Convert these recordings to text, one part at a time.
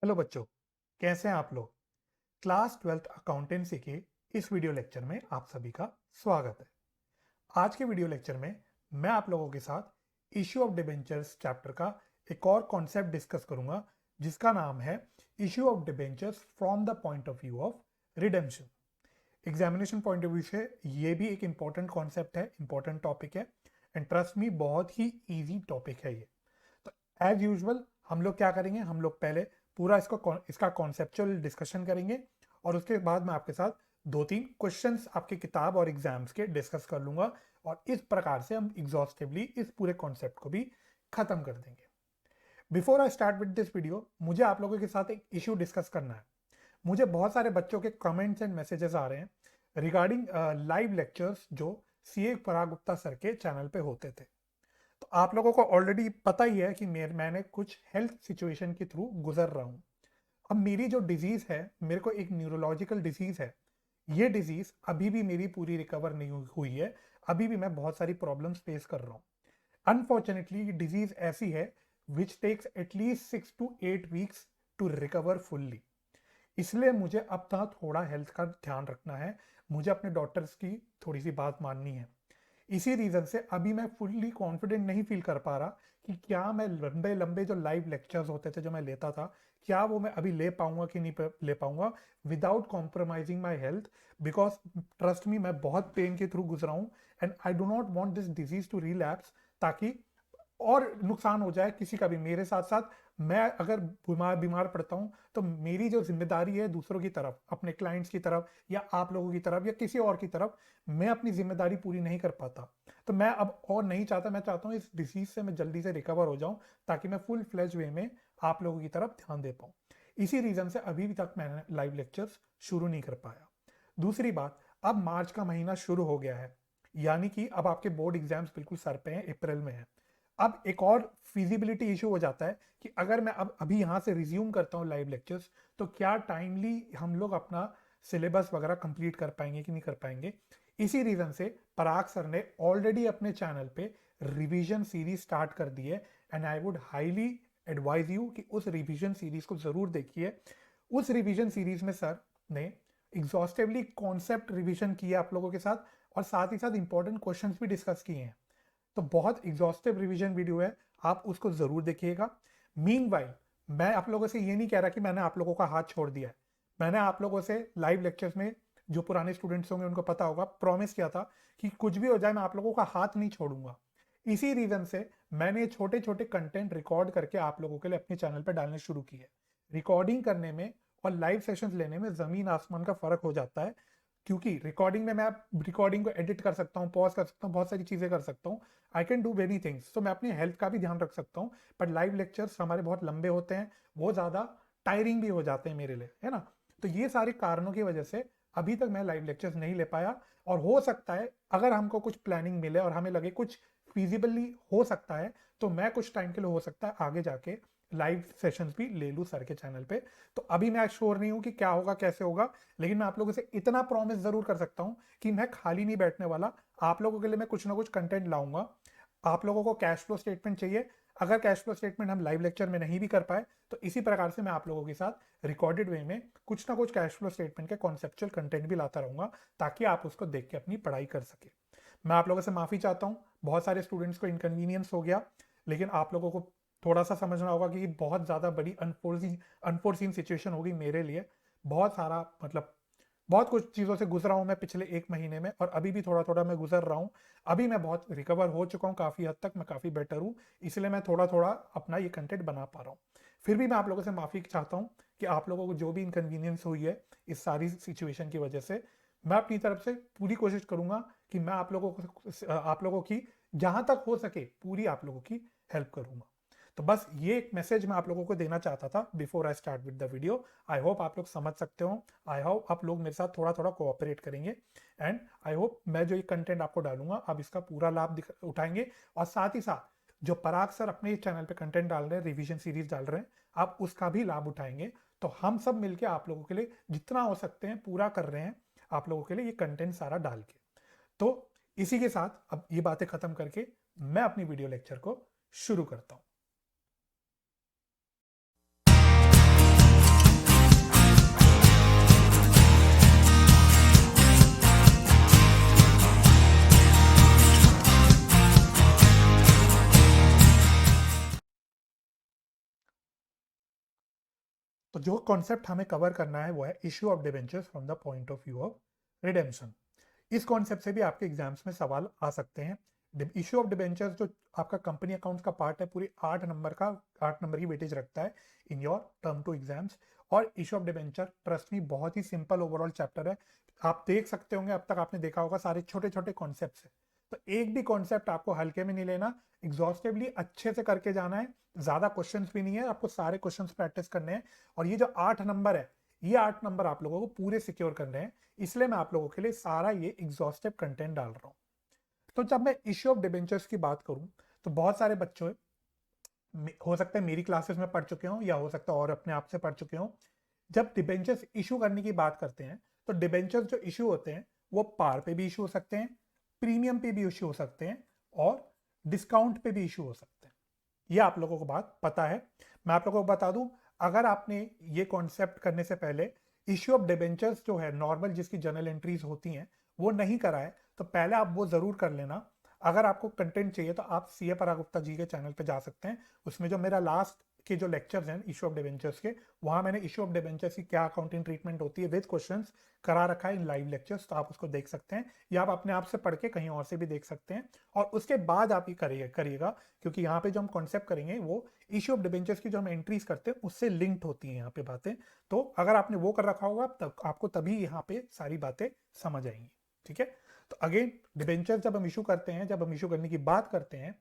Hello बच्चों, कैसे हैं आप लोग। क्लास 12th अकाउंटेंसी के इस वीडियो लेक्चर में आप सभी का स्वागत है। आज के वीडियो लेक्चर में मैं आप लोगों के साथ इश्यू ऑफ डिबेंचर्स चैप्टर का एक और कॉन्सेप्ट डिस्कस करूंगा, जिसका नाम है issue of debentures from the point of view of redemption. Examination point of view से ये भी एक इंपॉर्टेंट कॉन्सेप्ट है, इंपॉर्टेंट टॉपिक है, एंड ट्रस्ट मी बहुत ही ईजी टॉपिक है ये। तो एज यूजुअल हम लोग क्या करेंगे, हम लोग पहले पूरा इसका कॉन्सेप्चुअल डिस्कशन करेंगे और उसके बाद मैं आपके साथ 2-3 क्वेश्चंस आपके किताब और एग्जाम्स के डिस्कस कर लूंगा और इस प्रकार से हम एग्जॉस्टिवली इस पूरे कॉन्सेप्ट को भी खत्म कर देंगे। Before I start with this video, मुझे आप लोगों के साथ एक इशू डिस्कस करना है। मुझे बहुत सारे बच्चों के कमेंट्स एंड मैसेजेस आ रहे हैं रिगार्डिंग लाइव लेक्चर्स जो सीए पराग गुप्ता सर के चैनल पे होते थे। तो आप लोगों को ऑलरेडी पता ही है कि मैंने कुछ हेल्थ सिचुएशन के थ्रू गुजर रहा हूँ। अब मेरी जो डिजीज है, मेरे को एक न्यूरोलॉजिकल डिजीज है। ये डिजीज अभी भी मेरी पूरी रिकवर नहीं हुई है, अभी भी मैं बहुत सारी प्रॉब्लम्स फेस कर रहा हूँ। अनफॉर्चुनेटली ये डिजीज ऐसी है which takes at least 6 to 8 weeks to recover fully. इसलिए मुझे अब तक थोड़ा हेल्थ का ध्यान रखना है, मुझे अपने डॉक्टर्स की थोड़ी सी बात माननी है। इसी रीजन से अभी मैं फुल्ली कॉन्फिडेंट नहीं फील कर पा रहा कि क्या मैं लंबे लंबे जो लाइव लेक्चर्स होते थे जो मैं लेता था, क्या वो मैं अभी ले पाऊंगा कि नहीं ले पाऊंगा without compromising my health. Because trust me, मैं बहुत पेन के थ्रू गुजरा हूँ and I do not want this disease to relapse, ताकि और नुकसान हो जाए किसी का भी। मेरे साथ साथ मैं अगर बीमार बीमार पड़ता हूं तो मेरी जो जिम्मेदारी है दूसरों की तरफ, अपने क्लाइंट्स की तरफ या आप लोगों की तरफ या किसी और की तरफ, मैं अपनी जिम्मेदारी पूरी नहीं कर पाता। तो मैं अब और नहीं चाहता, मैं चाहता हूं इस डिजीज से मैं जल्दी से रिकवर हो जाऊं ताकि मैं फुल फ्लेज वे में आप लोगों की तरफ ध्यान दे पाऊं। इसी रीजन से अभी भी तक मैंने लाइव लेक्चर्स शुरू नहीं कर पाया। दूसरी बात, अब मार्च का महीना शुरू हो गया है, यानी कि अब आपके बोर्ड एग्जाम्स बिल्कुल सर पे हैं, अप्रैल में है। अब एक और फिजिबिलिटी इशू हो जाता है कि अगर मैं अब अभी यहाँ से रिज्यूम करता हूँ लाइव लेक्चर्स, तो क्या टाइमली हम लोग अपना सिलेबस वगैरह कंप्लीट कर पाएंगे कि नहीं कर पाएंगे। इसी रीजन से पराग सर ने ऑलरेडी अपने चैनल पे रिवीजन सीरीज स्टार्ट कर दी है and I would highly advise you कि उस रिवीजन सीरीज को जरूर देखिए। उस रिवीजन सीरीज में सर ने एग्जॉस्टिवली कॉन्सेप्ट रिवीजन किया आप लोगों के साथ और साथ ही साथ इंपॉर्टेंट क्वेश्चंस भी डिस्कस किए हैं। तो बहुत एग्जॉस्टिव रिवीजन वीडियो है, आप उसको जरूर देखिएगा। मीनवाइल मैं आप लोगों से ये नहीं कह रहा कि मैंने आप लोगों का हाथ छोड़ दिया है। मैंने आप लोगों से लाइव लेक्चर्स में, जो पुराने स्टूडेंट्स होंगे उनको पता होगा, प्रॉमिस किया था कि कुछ भी हो जाए मैं आप लोगों का हाथ नहीं छोड़ूंगा। इसी रीजन से मैंने छोटे छोटे कंटेंट रिकॉर्ड करके आप लोगों के लिए अपने चैनल पर डालने शुरू किए। रिकॉर्डिंग करने में और लाइव सेशंस लेने में जमीन आसमान का फर्क हो जाता है, क्योंकि रिकॉर्डिंग में मैं रिकॉर्डिंग को एडिट कर सकता हूँ, पॉज कर सकता हूँ, बहुत सारी चीजें कर सकता हूँ। I can do very things, तो मैं अपनी हेल्थ का भी ध्यान रख सकता हूँ। पर लाइव लेक्चर्स हमारे बहुत लंबे होते हैं, वो ज्यादा टायरिंग भी हो जाते हैं मेरे लिए, है ना। तो ये सारे कारणों की वजह से अभी तक मैं लाइव लेक्चर्स नहीं ले पाया। और हो सकता है अगर हमको कुछ प्लानिंग मिले और हमें लगे कुछ फिजिबली हो सकता है, तो मैं कुछ टाइम के लिए हो सकता है आगे जाके लाइव सेशंस भी ले लूँ सर के चैनल पे। तो अभी मैं श्योर नहीं हूँ कि क्या होगा कैसे होगा, लेकिन मैं आप लोगों से इतना प्रॉमिस जरूर कर सकता हूँ कि मैं खाली नहीं बैठने वाला। आप लोगों के लिए मैं कुछ ना कुछ कंटेंट लाऊंगा। आप लोगों को कैश फ्लो स्टेटमेंट चाहिए, अगर कैश फ्लो स्टेटमेंट हम लाइव लेक्चर में नहीं भी कर पाए तो इसी प्रकार से मैं आप लोगों के साथ रिकॉर्डेड वे में कुछ ना कुछ कैश फ्लो स्टेटमेंट के कॉन्सेप्चुअल कंटेंट भी लाता रहूंगा, ताकि आप उसको देख के अपनी पढ़ाई कर सके। मैं आप लोगों से माफी चाहता हूँ, बहुत सारे स्टूडेंट्स को इनकन्वीनियंस हो गया, लेकिन आप लोगों को थोड़ा सा समझना होगा कि बहुत ज़्यादा बड़ी अनफोर्सीन सिचुएशन होगी मेरे लिए। बहुत सारा मतलब बहुत कुछ चीज़ों से गुजरा हूँ मैं पिछले 1 महीने में, और अभी भी थोड़ा थोड़ा मैं गुजर रहा हूँ। अभी मैं बहुत रिकवर हो चुका हूँ, काफ़ी हद तक मैं काफ़ी बेटर हूँ, इसलिए मैं थोड़ा थोड़ा अपना ये कंटेंट बना पा रहा हूँ। फिर भी मैं आप लोगों से माफ़ी चाहता हूँ कि आप लोगों को जो भी इनकन्वीनियंस हुई है इस सारी सिचुएशन की वजह से। मैं अपनी तरफ से पूरी कोशिश करूंगा कि मैं आप लोगों की जहां तक हो सके पूरी आप लोगों की हेल्प करूंगा। तो बस ये एक मैसेज मैं आप लोगों को देना चाहता था before I start with the video. I hope आप लोग समझ सकते हो, आई होप आप लोग मेरे साथ थोड़ा थोड़ा कोऑपरेट करेंगे, एंड आई होप मैं जो ये कंटेंट आपको डालूंगा आप इसका पूरा लाभ उठाएंगे। और साथ ही साथ जो पराग सर अपने चैनल पे कंटेंट डाल रहे हैं, रिवीजन सीरीज डाल रहे हैं, आप उसका भी लाभ उठाएंगे। तो हम सब मिलके आप लोगों के लिए जितना हो सकते हैं पूरा कर रहे हैं, आप लोगों के लिए ये कंटेंट सारा डाल के। तो इसी के साथ अब ये बातें खत्म करके मैं अपनी वीडियो लेक्चर को शुरू करता हूं। तो जो कॉन्सेप्ट हमें कवर करना है वो है issue of debentures from the point of view of redemption. इस कॉन्सेप्ट से भी आपके एग्जाम्स में सवाल आ सकते हैं। इश्यू ऑफ डिबेंचर्स जो आपका कंपनी अकाउंट्स का पार्ट है, पूरी 8 नंबर की वेटेज रखता है in your term two exams. और issue of debenture trust me बहुत ही सिंपल ओवरऑल चैप्टर है। आप देख सकते होंगे, अब तक आपने देखा होगा सारे छोटे छोटे कॉन्सेप्ट है, तो एक भी कॉन्सेप्ट आपको हल्के में नहीं लेना, एग्जॉस्टिवली अच्छे से करके जाना है। ज्यादा क्वेश्चंस भी नहीं है, आपको सारे क्वेश्चंस प्रैक्टिस करने हैं। और ये जो 8 नंबर है, ये 8 नंबर आप लोगों को पूरे सिक्योर करने हैं, इसलिए मैं आप लोगों के लिए सारा ये एग्जॉस्टिव कंटेंट डाल रहा हूँ। तो जब मैं इश्यू ऑफ डिबेंचर्स की बात करूं, तो बहुत सारे बच्चों हो सकता है मेरी क्लासेस में पढ़ चुके हों, या हो सकता है और अपने आप से पढ़ चुके हों। जब डिबेंचर्स इशू करने की बात करते हैं, तो डिबेंचर्स जो इशू होते हैं वो पार पे भी इशू हो सकते हैं, प्रीमियम पे भी इशू हो सकते हैं, और डिस्काउंट पे भी इशू हो सकते हैं। ये आप लोगों को बात पता है। मैं आप लोगों को बता दूं, अगर आपने ये कॉन्सेप्ट करने से पहले इश्यू ऑफ डिबेंचर्स जो है नॉर्मल जिसकी जर्नल एंट्रीज होती हैं वो नहीं करा है, तो पहले आप वो जरूर कर लेना। अगर आपको कंटेंट चाहिए तो आप सीए पराग गुप्ता जी के चैनल पे जा सकते हैं। उसमें जो मेरा लास्ट के जो लेक्चर्स हैं इशू ऑफ डिबेंचर्स के, वहां मैंने इशू ऑफ डिबेंचर्स की क्या अकाउंटिंग ट्रीटमेंट होती है विद क्वेश्चंस करा रखा है इन लाइव लेक्चर्स, तो आप उसको देख सकते हैं, या आप अपने आप से पढ़ के कहीं और से भी देख सकते हैं। और उसके बाद आप ये करिएगा, क्योंकि यहाँ पे जो हम कॉन्सेप्ट करेंगे वो इशू ऑफ डिबेंचर्स की जो हम एंट्रीज करते हैं उससे लिंक्ड होती हैं यहाँ पे बातें। तो अगर आपने वो कर रखा होगा तब आपको तभी यहाँ पे सारी बातें समझ आएंगी। ठीक है, तो अगेन डिबेंचर जब हम इशू करते हैं, जब हम इशू करने की बात करते हैं,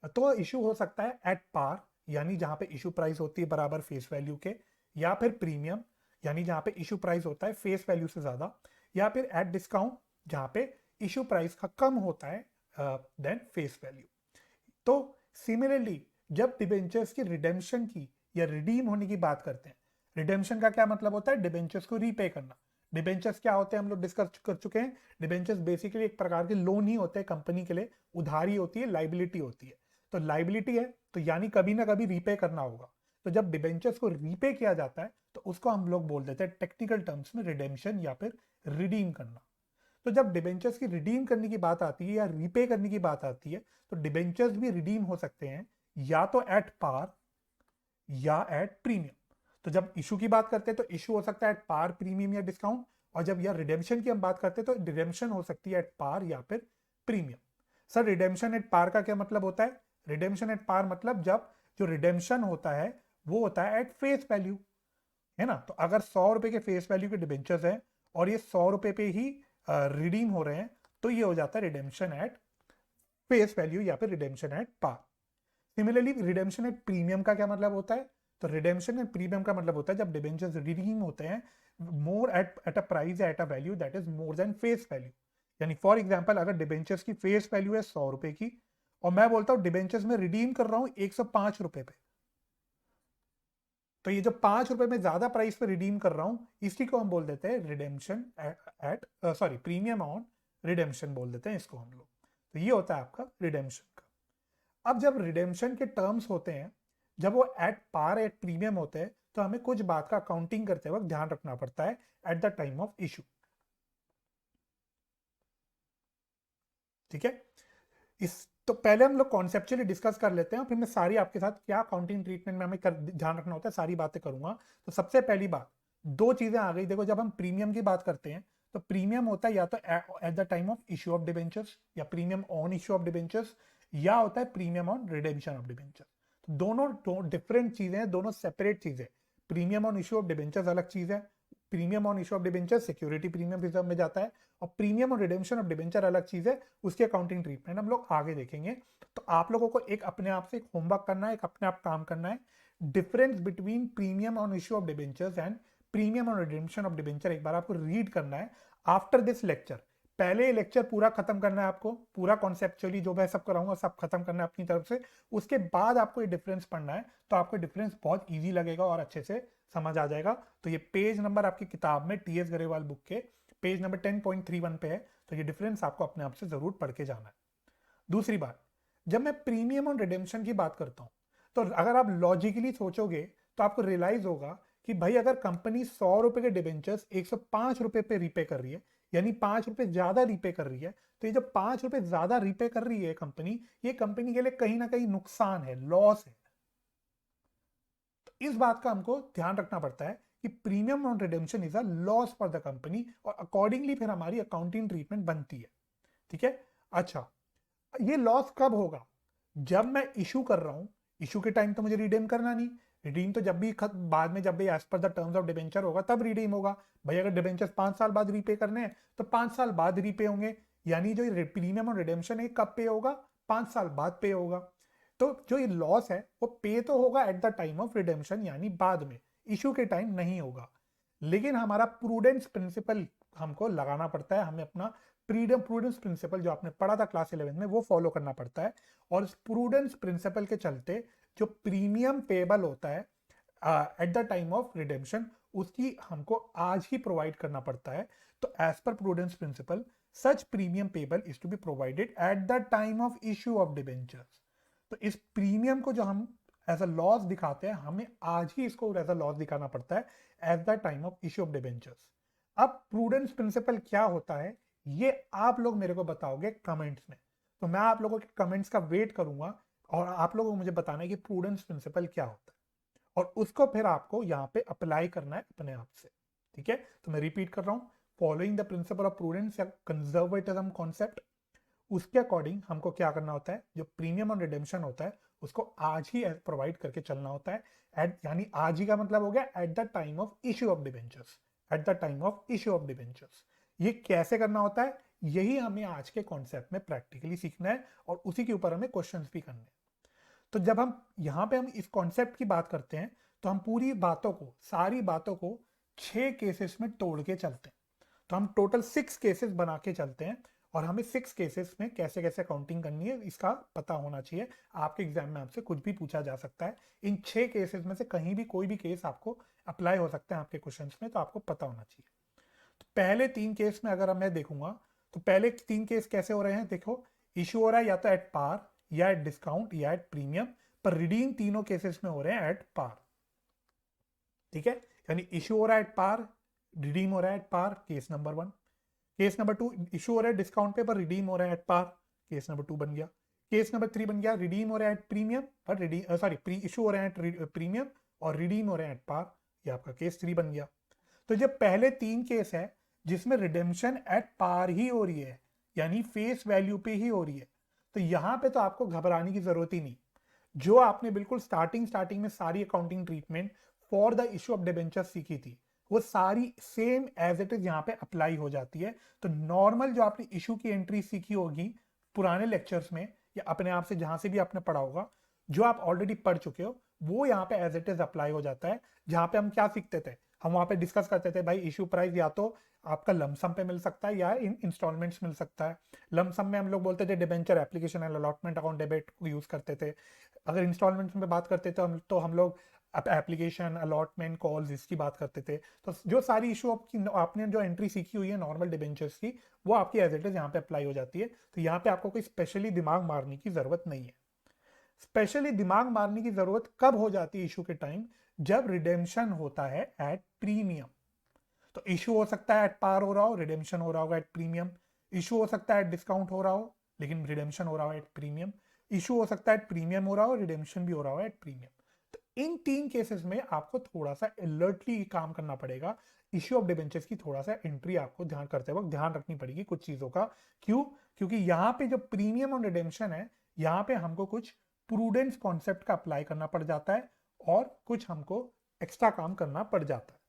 तो इशू हो सकता है एट पार, यानी जहां पे इशू प्राइस होती है बराबर फेस वैल्यू के, या फिर प्रीमियम, यानी जहां पे इशू प्राइस होता है फेस वैल्यू से ज्यादा, या फिर एट डिस्काउंट जहां पे इशू प्राइस का कम होता है देन फेस वैल्यू। तो सिमिलरली जब डिबेंचर्स की रिडेम्पशन की या रिडीम होने की बात करते हैं, रिडेम्पशन का क्या मतलब होता है? डिबेंचर्स को रीपे करना। डिबेंचर्स क्या होते हैं हम लोग डिस्कस कर चुके हैं। डिबेंचर्स बेसिकली एक प्रकार के लोन ही होते हैं कंपनी के लिए, उधारी होती है, लाइबिलिटी होती है। तो लाइबिलिटी है तो यानी कभी ना कभी रीपे करना होगा। तो जब डिबेंचर्स को रीपे किया जाता है तो उसको हम लोग बोल देते हैं टेक्निकल टर्म्स में रिडेम्पशन या फिर रिडीम करना। तो जब डिबेंचर्स की रिडीम करने की बात आती है या रीपे करने की बात आती है, तो डिबेंचर्स भी रिडीम हो सकते हैं या तो एट पार या एट प्रीमियम। तो जब इशू की बात करते हैं तो इशू हो सकता है एट पार, प्रीमियम या डिस्काउंट। और जब यह रिडेम्पशन की हम बात करते हैं तो रिडेम्पशन हो सकती है एट पार या फिर premium. Sir redemption at par का क्या मतलब होता है? रिडेम्पशन एट पार मतलब जब जो रिडेम्पशन होता है वो होता है एट फेस वैल्यू, है ना। तो अगर 100 रुपए के फेस वैल्यू के डिबेंचर्स हैं और ये 100 रुपए पे ही रिडीम हो रहे हैं, तो ये हो जाता है रिडेम्पशन एट फेस वैल्यू या फिर redemption at par. Similarly redemption at premium का क्या मतलब होता है? तो रिडेम्पशन एट प्रीमियम का मतलब होता है जब डिबेंचर्स रिडीम होते हैं मोर एट अ प्राइस या at a value that is more than face value. यानी फॉर एग्जांपल अगर डिबेंचर्स की फेस वैल्यू है 100 रुपए की, और मैं बोलता हूं डिबेंचर्स में रिडीम कर रहा हूं 105 रुपए पे, तो ये जो 5 रुपए में ज्यादा प्राइस पे रिडीम कर रहा हूं, इसी को हम बोल देते हैं redemption at sorry premium on redemption बोल देते हैं इसको हम लोग। तो ये होता है आपका रिडेम्पशन का। अब जब रिडेम्पशन के टर्म्स होते हैं, जब वो एट पार एट प्रीमियम होते हैं, तो हमें कुछ बात का अकाउंटिंग करते वक्त ध्यान रखना पड़ता है eight the time of issue. ठीक है, इस तो पहले हम लोग कॉन्सेप्चुअली डिस्कस कर लेते हैं, फिर मैं सारी आपके साथ क्या अकाउंटिंग ट्रीटमेंट में हमें ध्यान रखना होता है सारी बातें करूंगा। तो सबसे पहली बात, दो चीजें आ गई। देखो जब हम प्रीमियम की बात करते हैं तो प्रीमियम होता है या तो at the time of issue of debentures, या premium on issue of debentures, या होता है premium on redemption of debenture. तो दोनों डिफरेंट चीजें हैं, दोनों सेपरेट चीजें। Premium on issue of debentures अलग चीज है, premium on issue of debenture security premium reserve में जाता है, और प्रीमियम और रिडेम्पशन ऑफ डिबेंचर अलग चीज है, उसकी अकाउंटिंग ट्रीटमेंट हम लोग आगे देखेंगे। तो आप लोगों को एक अपने आप से एक होमवर्क करना है, एक अपने आप काम करना है। Difference between premium on issue of debentures and premium on redemption of debenture एक बार आपको रीड करना है आफ्टर दिस लेक्चर। पहले ये लेक्चर पूरा खत्म करना है आपको, पूरा कॉन्सेप्चुअली जो मैं सब कराऊंगा सब खत्म करना है अपनी तरफ से। उसके बाद आपको ये डिफरेंस पढ़ना है, तो आपको डिफरेंस बहुत ईजी लगेगा और अच्छे से समझ आ जाएगा। तो ये पेज नंबर आपकी किताब में टी एस गरेवाल बुक के पेज नंबर 10.31 पे है, तो ये डिफरेंस आपको अपने आप से जरूर पढ़ के जाना है। दूसरी बात, जब मैं प्रीमियम और रिडेम्पशन की बात करता हूं, तो अगर आप लॉजिकली सोचोगे तो आपको रियलाइज होगा कि भाई अगर कंपनी 100 रुपए के डिबेंचर्स 105 रुपए पे रीपे कर रही है, यानी 5 रुपए ज्यादा रीपे कर रही है, तो ये जो 5 रुपए ज्यादा रीपे कर रही है कंपनी, ये कंपनी के लिए कहीं ना कहीं नुकसान है, लॉस है। इस बात का हमको ध्यान रखना पड़ता है कि premium on redemption is a loss for the company, और अकॉर्डिंगली फिर हमारी अकाउंटिंग ट्रीटमेंट बनती है। ठीक है। अच्छा, ये लॉस कब होगा? जब मैं इशू कर रहा हूं, इशू के टाइम तो मुझे रिडीम करना नहीं, रिडीम तो जब भी बाद में जब भी as per the terms of debenture होगा तब रिडीम होगा। भाई अगर डिबेंचर 5 साल बाद रीपे करने हैं तो 5 साल बाद रीपे होंगे, यानी जो प्रीमियम और रिडेम्पशन है कब पे होगा? 5 साल बाद पे होगा। तो जो ये लॉस है वो पे तो होगा eight the time of redemption, यानी बाद में, इशू के टाइम नहीं होगा। लेकिन हमारा प्रूडेंस प्रिंसिपल हमको लगाना पड़ता है, हमें अपना प्रूडेंस प्रिंसिपल जो आपने पढ़ा था क्लास 11 में वो फॉलो करना पड़ता है। और इस प्रूडेंस प्रिंसिपल के चलते जो प्रीमियम पेबल होता है eight the time of redemption, उसकी हमको आज ही प्रोवाइड करना पड़ता है। तो as per prudence principle such premium payable is to be provided at the time of issue of debentures. तो इस प्रीमियम को जो हम एज अ लॉस दिखाते हैं, हमें आज ही इसको एज अ लॉस दिखाना पड़ता है eight the time of issue of debentures. अब प्रूडेंस प्रिंसिपल क्या होता है ये आप लोग मेरे को बताओगे कमेंट्स में, तो मैं आप लोगों के कमेंट्स का वेट करूंगा और आप लोगों को मुझे बताना है कि प्रूडेंस प्रिंसिपल क्या होता है, और उसको फिर आपको यहाँ पे अप्लाई करना है अपने आप से। ठीक है, तो मैं रिपीट कर रहा हूँ, following the principle of prudence या कंजर्वेटिज्म कॉन्सेप्ट, उसके अकॉर्डिंग हमको क्या करना होता है, जो प्रीमियम और रिडेम्पशन होता है उसको आज ही प्रोवाइड करके चलना होता है। एट यानी आज ही का मतलब हो गया eight the time of issue of debentures, eight the time of issue of debentures. ये कैसे करना होता है, यही हमें आज के कॉन्सेप्ट में प्रैक्टिकली सीखना है और उसी के ऊपर हमें क्वेश्चंस भी करने हैं। तो जब हम यहाँ पे हम इस कॉन्सेप्ट की बात करते हैं तो हम पूरी बातों को, सारी बातों को 6 केसेस में तोड़ के चलते हैं। तो हम टोटल 6 केसेस बना के चलते हैं और हमें 6 केसेस में कैसे कैसे काउंटिंग करनी है इसका पता होना चाहिए। आपके एग्जाम में आपसे कुछ भी पूछा जा सकता है, इन 6 केसेस में से कहीं भी कोई भी केस आपको अप्लाई हो सकता है आपके क्वेश्चंस में, तो आपको पता होना चाहिए। तो पहले 3 केस में अगर मैं देखूंगा तो पहले 3 केस कैसे हो रहे हैं, देखो इशू हो रहा है या तो एट पार या एट डिस्काउंट या एट प्रीमियम, पर रिडीम तीनों केसेस में हो रहे हैं एट पार। ठीक है, यानी इशू हो रहा है एट पार, रिडीम हो रहा है at par, case number 1। Case number 2, issue हो रहा है डिस्काउंट पे पर रिडीम हो रहा है एट पार, केस नंबर 2 बन गया। केस नंबर 3 बन गया, रिडीम हो रहा है एट प्रीमियम पर रिडीम सॉरी इशू हो रहा है एट प्रीमियम और रिडीम हो रहा है एट पार, ये आपका केस 3 बन गया। तो जब पहले 3 केस है जिसमें रिडेम्पशन एट पार ही हो रही है, यानी फेस वैल्यू पे ही हो रही है, तो यहां पे तो आपको घबराने की जरूरत ही नहीं। जो आपने बिल्कुल स्टार्टिंग में सारी accounting treatment for the issue of debenture सीखी थी, वो सारी सेम एज इट इज यहाँ पे अप्लाई हो जाती है। तो नॉर्मल जो आपने इशू की एंट्री सीखी होगी पुराने लेक्चर्स में या अपने आप से जहां से भी आपने पढ़ा होगा, जो आप ऑलरेडी पढ़ चुके हो, वो यहाँ पे एज इट इज अप्लाई हो जाता है। जहां पे हम क्या सीखते थे, हम वहां पे डिस्कस करते थे भाई इशू प्राइस या तो आपका लमसम पे मिल सकता है या इन इंस्टॉलमेंट्स मिल सकता है। लमसम में हम लोग बोलते थे debenture application and allotment account debit को यूज करते थे। अगर इंस्टॉलमेंट्स में बात करते थे तो हम लोग एप्लीकेशन अलॉटमेंट कॉल्स इसकी बात करते थे। तो जो सारी इशू आपने जो एंट्री सीखी हुई है नॉर्मल डिबेंचर्स की, वो आपकी एज इट इज यहाँ पे अप्लाई हो जाती है। तो यहाँ पे आपको कोई स्पेशली दिमाग मारने की जरूरत नहीं है। स्पेशली दिमाग मारने की जरूरत कब हो जाती है इशू के टाइम, जब रिडेम्पशन होता है एट प्रीमियम। तो इशू हो सकता है एट पार हो रहा हो, रिडेम्पशन हो रहा होगा एट प्रीमियम। इशू हो सकता है एट डिस्काउंट हो रहा हो लेकिन रिडेम्पशन हो रहा हो एट प्रीमियम। इशू हो सकता है एट प्रीमियम हो रहा हो, रिडेम्पशन भी हो रहा हो एट प्रीमियम। तो इन 3 केसेस में आपको थोड़ा सा अलर्टली काम करना पड़ेगा। इश्यू ऑफ डिबेंचर्स की थोड़ा सा एंट्री आपको ध्यान करते वक्त ध्यान रखनी पड़ेगी कुछ चीजों का। क्यों? क्योंकि यहाँ पे जो प्रीमियम और रिडेम्पशन है, यहाँ पे हमको कुछ प्रूडेंस कॉन्सेप्ट का अप्लाई करना पड़ जाता है और कुछ हमको एक्स्ट्रा काम करना पड़ जाता है।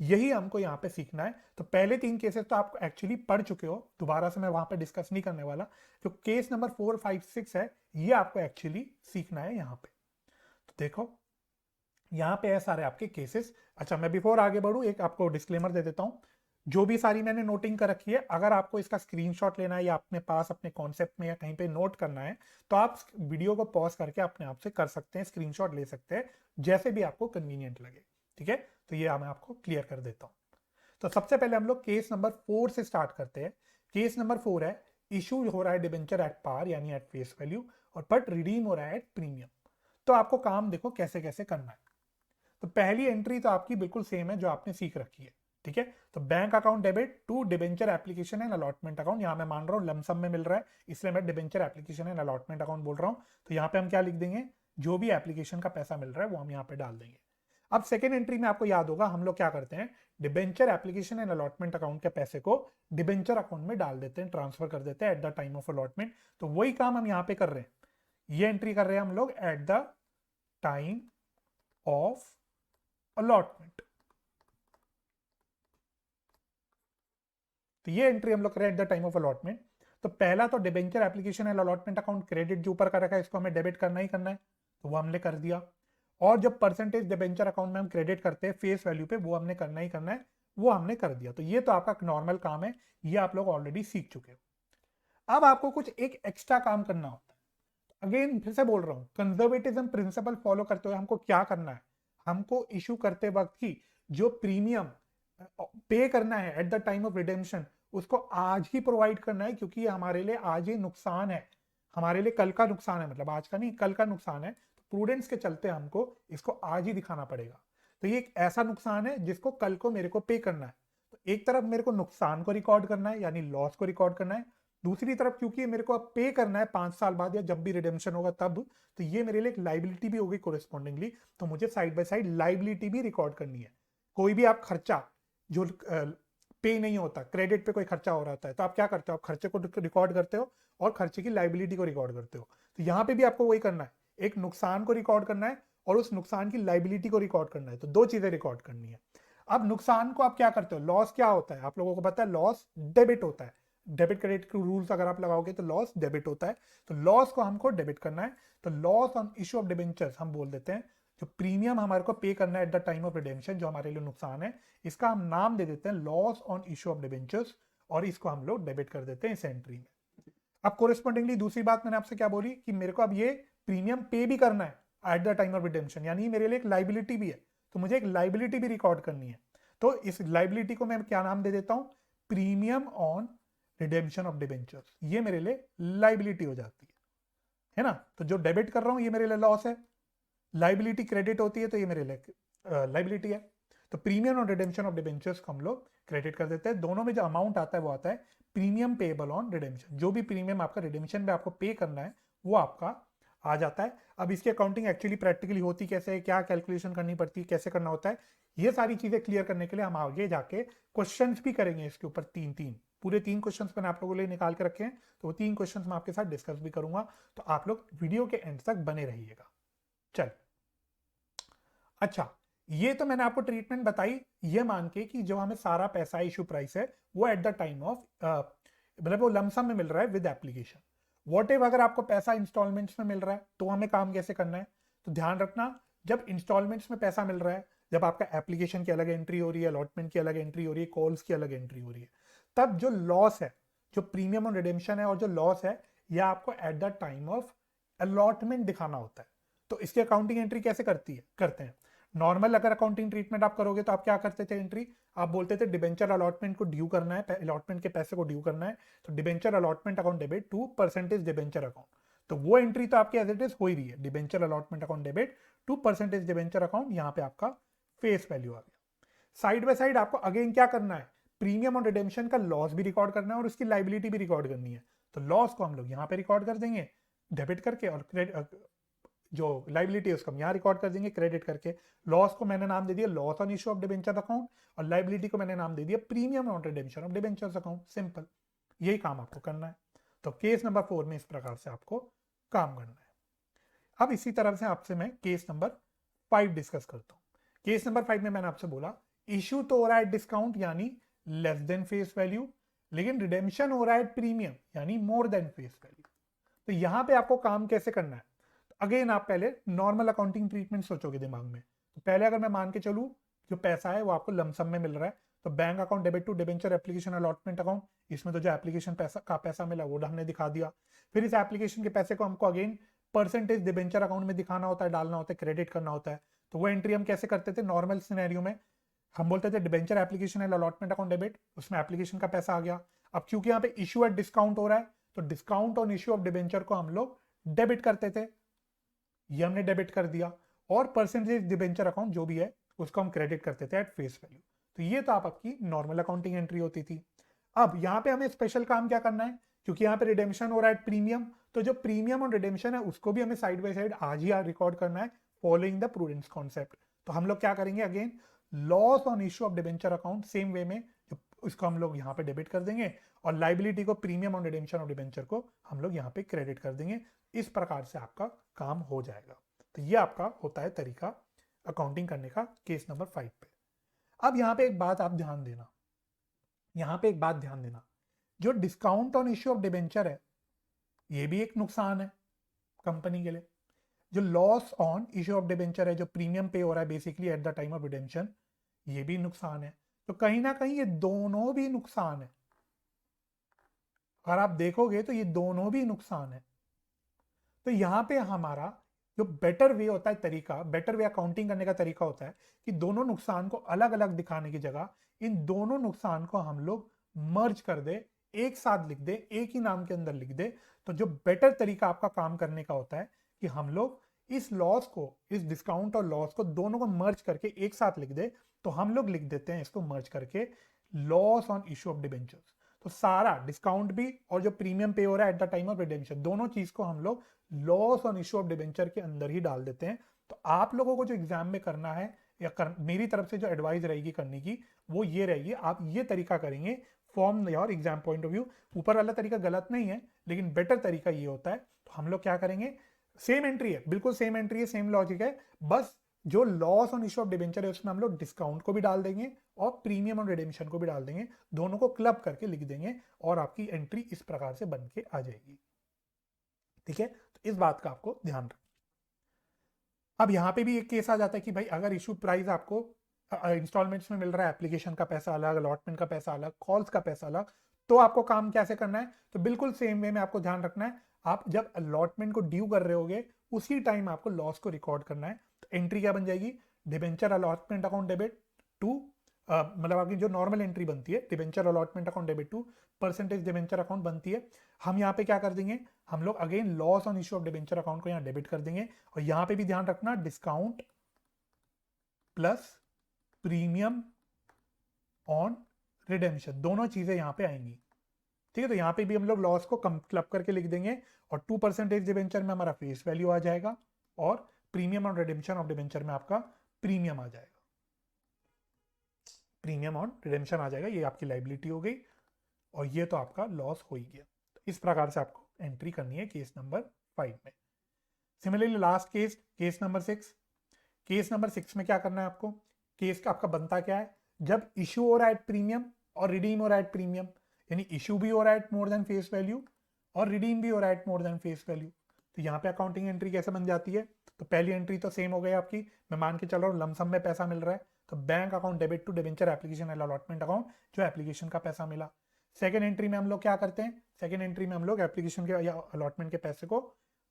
यही हमको यहाँ पे सीखना है। तो पहले 3 केसेस तो आप एक्चुअली पढ़ चुके हो, दोबारा से मैं वहां पे डिस्कस नहीं करने वाला। जो केस नंबर 4, 5, 6 है, ये आपको एक्चुअली सीखना है यहाँ पे। तो देखो यहाँ पे है सारे आपके केसेस। अच्छा, मैं बिफोर आगे बढ़ूँ एक आपको डिस्क्लेमर दे देता हूँ। जो भी सारी मैंने नोटिंग कर रखी है, अगर आपको इसका स्क्रीनशॉट लेना है या अपने पास अपने कॉन्सेप्ट में या कहीं पे नोट करना है, तो आप वीडियो को पॉज करके अपने आप से कर सकते हैं, स्क्रीनशॉट ले सकते हैं, जैसे भी आपको कन्वीनियंट लगे। ठीक है, तो ये मैं आपको क्लियर कर देता हूँ। तो सबसे पहले हम लोग केस नंबर 4 से स्टार्ट करते हैं। केस नंबर 4 है, इशू हो रहा है डिबेंचर एट पार यानी एट फेस वैल्यू, और बट रिडीम हो रहा है एट प्रीमियम। तो आपको काम देखो कैसे कैसे करना है। तो पहली एंट्री तो आपकी बिल्कुल सेम है जो आपने सीख रखी है। ठीक है, तो bank account debit to debenture application and allotment account. यहां मैं मान रहा हूं लमसम में मिल रहा है, इसलिए मैं debenture application and allotment account बोल रहा हूं। तो यहाँ पे हम क्या लिख देंगे, जो भी एप्लीकेशन का पैसा मिल रहा है वो हम यहाँ पे डाल देंगे। अब सेकेंड एंट्री में आपको याद होगा हम लोग क्या करते हैं, debenture application and allotment account के पैसे को डिबेंचर अकाउंट में डाल देते हैं, ट्रांसफर कर देते हैं eight the time of allotment. तो वही काम हम यहां पे कर रहे हैं, ये एंट्री कर रहे हैं हम लोग eight the time of allotment. तो ये एंट्री हम लोग कर रहे हैं eight the time of allotment. तो पहला तो debenture application and allotment account credit जो ऊपर का रखा है इसको हमें डेबिट करना ही करना है, तो वो हमने कर दिया। और जब परसेंटेज डिबेंचर अकाउंट में हम क्रेडिट करते हैं फेस वैल्यू पे, वो हमने करना ही करना है, वो हमने कर दिया। तो ये तो आपका नॉर्मल काम है, ये आप लोग ऑलरेडी सीख चुके हो। अब आपको कुछ एक एक्स्ट्रा काम करना होता है। अगेन फिर से बोल रहा हूं, कंजर्वेटिज्म प्रिंसिपल फॉलो करते हुए हमको क्या करना है, हमको इशू करते वक्त ही जो प्रीमियम पे करना है eight the time of redemption उसको आज ही प्रोवाइड करना है, क्योंकि ये हमारे लिए आज ही नुकसान है, हमारे लिए कल का नुकसान है, मतलब आज का नहीं कल का नुकसान है। प्रूडेंस के चलते हमको इसको आज ही दिखाना पड़ेगा। तो ये एक ऐसा नुकसान है जिसको कल को मेरे को पे करना है। तो एक तरफ मेरे को नुकसान को रिकॉर्ड करना है यानी लॉस को रिकॉर्ड करना है, दूसरी तरफ क्योंकि मेरे को अब पे करना है 5 साल बाद या जब भी रिडेम्पशन होगा तब, तो ये मेरे लिए एक लाइबिलिटी भी होगी कोरेस्पॉन्डिंगली। तो मुझे साइड बाय साइड लाइबिलिटी भी रिकॉर्ड करनी है। कोई भी आप खर्चा जो पे नहीं होता, क्रेडिट पे कोई खर्चा हो रहा है, तो आप क्या करते हो, आप खर्चे को रिकॉर्ड करते हो और खर्चे की लाइबिलिटी को रिकॉर्ड करते हो। तो यहाँ पे भी आपको वही करना है, एक नुकसान को रिकॉर्ड करना है और उस नुकसान की लाइबिलिटी को रिकॉर्ड करना है। तो दो चीजें रिकॉर्ड करनी है। अब नुकसान को आप क्या करते हो, लॉस क्या होता है आप लोगों को पता है, लॉस डेबिट होता है। डेबिट क्रेडिट के रूल्स अगर आप लगाओगे तो लॉस डेबिट होता है, तो लॉस को हमको डेबिट करना है। तो loss on issue of debentures हम बोल देते हैं, जो प्रीमियम हमारे को पे करना है eight the time of redemption जो हमारे लिए नुकसान है, इसका हम नाम दे देते हैं loss on issue of debentures, और इसको हम लोग डेबिट कर देते हैं इस एंट्री में। अब कोरेस्पॉन्डिंगली दूसरी बात मैंने आपसे क्या बोली कि मेरे को अब ये प्रीमियम पे भी करना है eight the time of redemption, यानी मेरे लिए एक लाइबिलिटी भी है, तो मुझे एक लाइबिलिटी भी रिकॉर्ड करनी है। तो इस लाइबिलिटी को मैं क्या नाम दे देता हूं, premium on redemption of debentures. ये मेरे लिए लाइबिलिटी हो जाती है ना। तो जो डेबिट कर रहा हूं ये मेरे लिए लॉस है, लाइबिलिटी क्रेडिट होती है तो ये मेरे लिए लाइबिलिटी है। तो प्रीमियम और रिडेम्पशन ऑफ डिबेंचर्स को हम लोग क्रेडिट कर देते हैं। दोनों में जो अमाउंट आता है वो आता है प्रीमियम पेएबल ऑन रिडेम्पशन, जो भी प्रीमियम आपका रिडेम्पशन में आपको पे करना है वो आपका आ जाता है। अब इसकी अकाउंटिंग एक्चुअली प्रैक्टिकली होती कैसे है, क्या कैलकुलेशन करनी पड़ती है, कैसे करना होता है, ये सारी चीजें क्लियर करने के लिए हम आगे जाके क्वेश्चंस भी करेंगे इसके ऊपर। पूरे 3 क्वेश्चंस मैंने आप लोगों के लिए निकाल के रखे हैं, तो वो 3 क्वेश्चंस मैं आपके साथ डिस्कस भी करूंगा। तो आप लोग वीडियो के एंड तक बने रहिएगा। चल अच्छा, ये तो मैंने आपको ट्रीटमेंट बताई, ये मान के कि जो हमें सारा पैसा इशू प्राइस है वो एट द टाइम ऑफ मतलब वो लमसम में मिल रहा है विद एप्लीकेशन। वॉट इफ अगर आपको पैसा इंस्टॉलमेंट्स में मिल रहा है तो हमें काम कैसे करना है, तो ध्यान रखना जब इंस्टॉलमेंट्स में पैसा मिल रहा है, जब आपका एप्लीकेशन की अलग एंट्री हो रही है, अलॉटमेंट की अलग एंट्री हो रही है, कॉल्स की अलग एंट्री हो रही है, तब जो लॉस है, जो प्रीमियम और रिडेम्पशन है और जो लॉस है, यह आपको eight the time of allotment दिखाना होता है। तो इसकी अकाउंटिंग एंट्री कैसे करते हैं, नॉर्मल अगर अकाउंटिंग ट्रीटमेंट आप करोगे तो आप क्या करते थे एंट्री, आप बोलते थे डिबेंचर अलॉटमेंट को ड्यू करना है, अलॉटमेंट के पैसे को ड्यू करना है, तो debenture allotment account debit to percentage debenture account. तो वो एंट्री तो आपकी एज इट इज हो ही रही है, debenture allotment account debit to percentage debenture account, यहाँ पे आपका फेस वैल्यू आ गया। साइड बाय साइड आपको अगेन क्या करना है, प्रीमियम और रिडेम्पशन का लॉस भी रिकॉर्ड करना है और उसकी लाइबिलिटी भी रिकॉर्ड करनी है। तो लॉस को हम लोग यहाँ पे रिकॉर्ड कर देंगे डेबिट करके, और जो लाइबिलिटी है उसको हम यहाँ रिकॉर्ड कर देंगे क्रेडिट करके। लॉस को मैंने नाम दे दिया loss on issue of debenture account, और लाइबिलिटी को मैंने नाम दे दिया premium on redemption of debentures account. Simple, यही काम आपको करना है। तो केस नंबर 4 में इस प्रकार से आपको काम करना है। अब इसी तरह से आपसे मैं केस नंबर 5 डिस्कस करता हूं। केस नंबर 5 में मैंने आपसे बोला इशू तो हो रहा है डिस्काउंट यानी लेस देन फेस वैल्यू, लेकिन रिडेम्पशन हो रहा है प्रीमियम यानी मोर देन फेस वैल्यू। तो यहां पे आपको काम कैसे करना है, अगेन आप पहले नॉर्मल अकाउंटिंग ट्रीटमेंट सोचोगे दिमाग में। तो पहले अगर मैं मान के चलूं जो पैसा है वो आपको लमसम में मिल रहा है, तो bank account debit to debenture application allotment account, इसमें तो जो एप्लीकेशन पैसा मिला वो हमने दिखा दिया। फिर इस एप्लीकेशन के पैसे को हमको अगेन परसेंटेज डिबेंचर अकाउंट में दिखाना होता है, डालना होता है, क्रेडिट करना होता है। तो वो एंट्री हम कैसे करते थे, नॉर्मल सिनेरियो में हम बोलते थे debenture application and allotment account debit, उसमें एप्लीकेशन का पैसा आ गया। अब क्योंकि यहाँ पे इशू एट डिस्काउंट हो रहा है, तो discount on issue of debenture को हम लोग डेबिट करते थे, ये हमने डेबिट कर दिया। और परसेंटेज डिबेंचर अकाउंट जो भी है उसको हम क्रेडिट करते थे एट फेस वैल्यू। तो ये तो आपकी नॉर्मल अकाउंटिंग एंट्री होती थी। अब यहाँ पे हमें स्पेशल काम क्या करना है, क्योंकि यहाँ पे रिडेम्पशन हो रहा है प्रीमियम, तो जो प्रीमियम और रिडेम्पशन है उसको भी हमें साइड बाय साइड आज ही रिकॉर्ड करना है फॉलोइंग द प्रूडेंस कॉन्सेप्ट। तो हम लोग क्या करेंगे, again loss on issue of debenture account same way में इसको हम लोग यहाँ पे डेबिट कर देंगे और लाइबिलिटी को premium on redemption of debenture को हम लोग यहाँ पे क्रेडिट कर देंगे। इस प्रकार से आपका काम हो जाएगा। तो ये आपका होता है तरीका अकाउंटिंग करने का केस नंबर 5 पे। अब यहाँ पे एक बात आप ध्यान देना, यहाँ पे एक बात ध्यान देना, जो discount on issue of debenture है ये भी एक नुकसान है कंपनी के लिए। जो loss on issue of debenture है, जो प्रीमियम पे हो रहा है basically eight the time of redemption, ये भी नुकसान है। तो कहीं ना कहीं ये दोनों भी नुकसान है। अगर आप देखोगे तो ये दोनों भी नुकसान है। तो यहां पे हमारा जो बेटर वे होता है, तरीका, बेटर वे अकाउंटिंग करने का तरीका होता है कि दोनों नुकसान को अलग अलग दिखाने की जगह इन दोनों नुकसान को हम लोग मर्ज कर दे, एक साथ लिख दे, एक ही नाम के अंदर लिख दे। तो जो बेटर तरीका आपका काम करने का होता है कि हम लोग इस लॉस को, इस डिस्काउंट और लॉस को दोनों को मर्ज करके एक साथ लिख दे। तो हम लोग लिख देते हैं इसको मर्ज करके loss on issue of debentures. तो सारा डिस्काउंट भी और जो प्रीमियम पे हो रहा है eight the time of redemption, दोनों चीज को हम लोग loss on issue of debenture के अंदर ही डाल देते हैं। तो आप लोगों को जो एग्जाम में करना है या मेरी तरफ से जो एडवाइस रहेगी करने की वो ये रहेगी, आप ये तरीका करेंगे form your exam point of view. ऊपर वाला तरीका गलत नहीं है, लेकिन बेटर तरीका ये होता है। तो हम लोग क्या करेंगे, सेम एंट्री है, बिल्कुल सेम एंट्री है, सेम लॉजिक है, बस जो loss on issue of debenture है उसमें हम लोग डिस्काउंट को भी डाल देंगे और प्रीमियम ऑन रिडेम्पशन को भी डाल देंगे, दोनों को क्लब करके लिख देंगे और आपकी एंट्री इस प्रकार से बन के आ जाएगी। ठीक है, तो इस बात का आपको ध्यान रखना। अब यहां पे भी एक केस आ जाता है कि भाई अगर इशू प्राइस आपको इंस्टॉलमेंट्स में मिल रहा है, एप्लीकेशन का पैसा अलग, अलॉटमेंट का पैसा अलग, कॉल्स का पैसा अलग, तो आपको काम कैसे करना है? तो बिल्कुल सेम वे में आपको ध्यान रखना है, आप जब अलॉटमेंट को ड्यू कर रहे होगे उसी टाइम आपको लॉस को रिकॉर्ड करना है। तो एंट्री क्या बन जाएगी, debenture allotment account debit to, मतलब आपकी जो नॉर्मल एंट्री बनती है debenture allotment account debit to percentage debenture account बनती है। हम यहाँ पे क्या कर देंगे, हम लोग again loss on issue of debenture account को यहाँ डेबिट कर देंगे और यहाँ पे भी ध्यान रखना discount plus premium on redemption, दोनों चीजें यहाँ पे आएंगी। ठीक है, तो यहाँ पे भी हम लोग लॉस को क्लब करके लिख देंगे और 2% डिबेंचर में हमारा फेस वैल्यू आ जाएगा और premium on redemption of debenture में आपका प्रीमियम आ जाएगा, प्रीमियम ऑन रिडेम्पशन आ जाएगा। ये आपकी लाइबिलिटी हो गई और ये तो आपका लॉस हो ही गया। तो इस प्रकार से आपको एंट्री करनी है केस नंबर 5 में। Similarly last case, case number 6। Case number 6 में क्या करना है आपको, केस का आपका बनता क्या है, जब इशू हो रहा है एट प्रीमियम और रिडीम हो रहा है एट प्रीमियम, यानी इशू भी हो रहा है at more than face value और रिडीम भी हो रहा है at more than face value. तो यहाँ पे अकाउंटिंग एंट्री कैसे बन जाती है, तो पहली एंट्री तो सेम हो गई आपकी, मैं मान के चल रहा हूँ लमसम में पैसा मिल रहा है, तो bank account debit to debenture application allotment account, जो एप्लीकेशन का पैसा मिला। सेकेंड एंट्री में हम लोग क्या करते हैं, सेकेंड एंट्री में हम लोग एप्लीकेशन के या अलॉटमेंट के पैसे को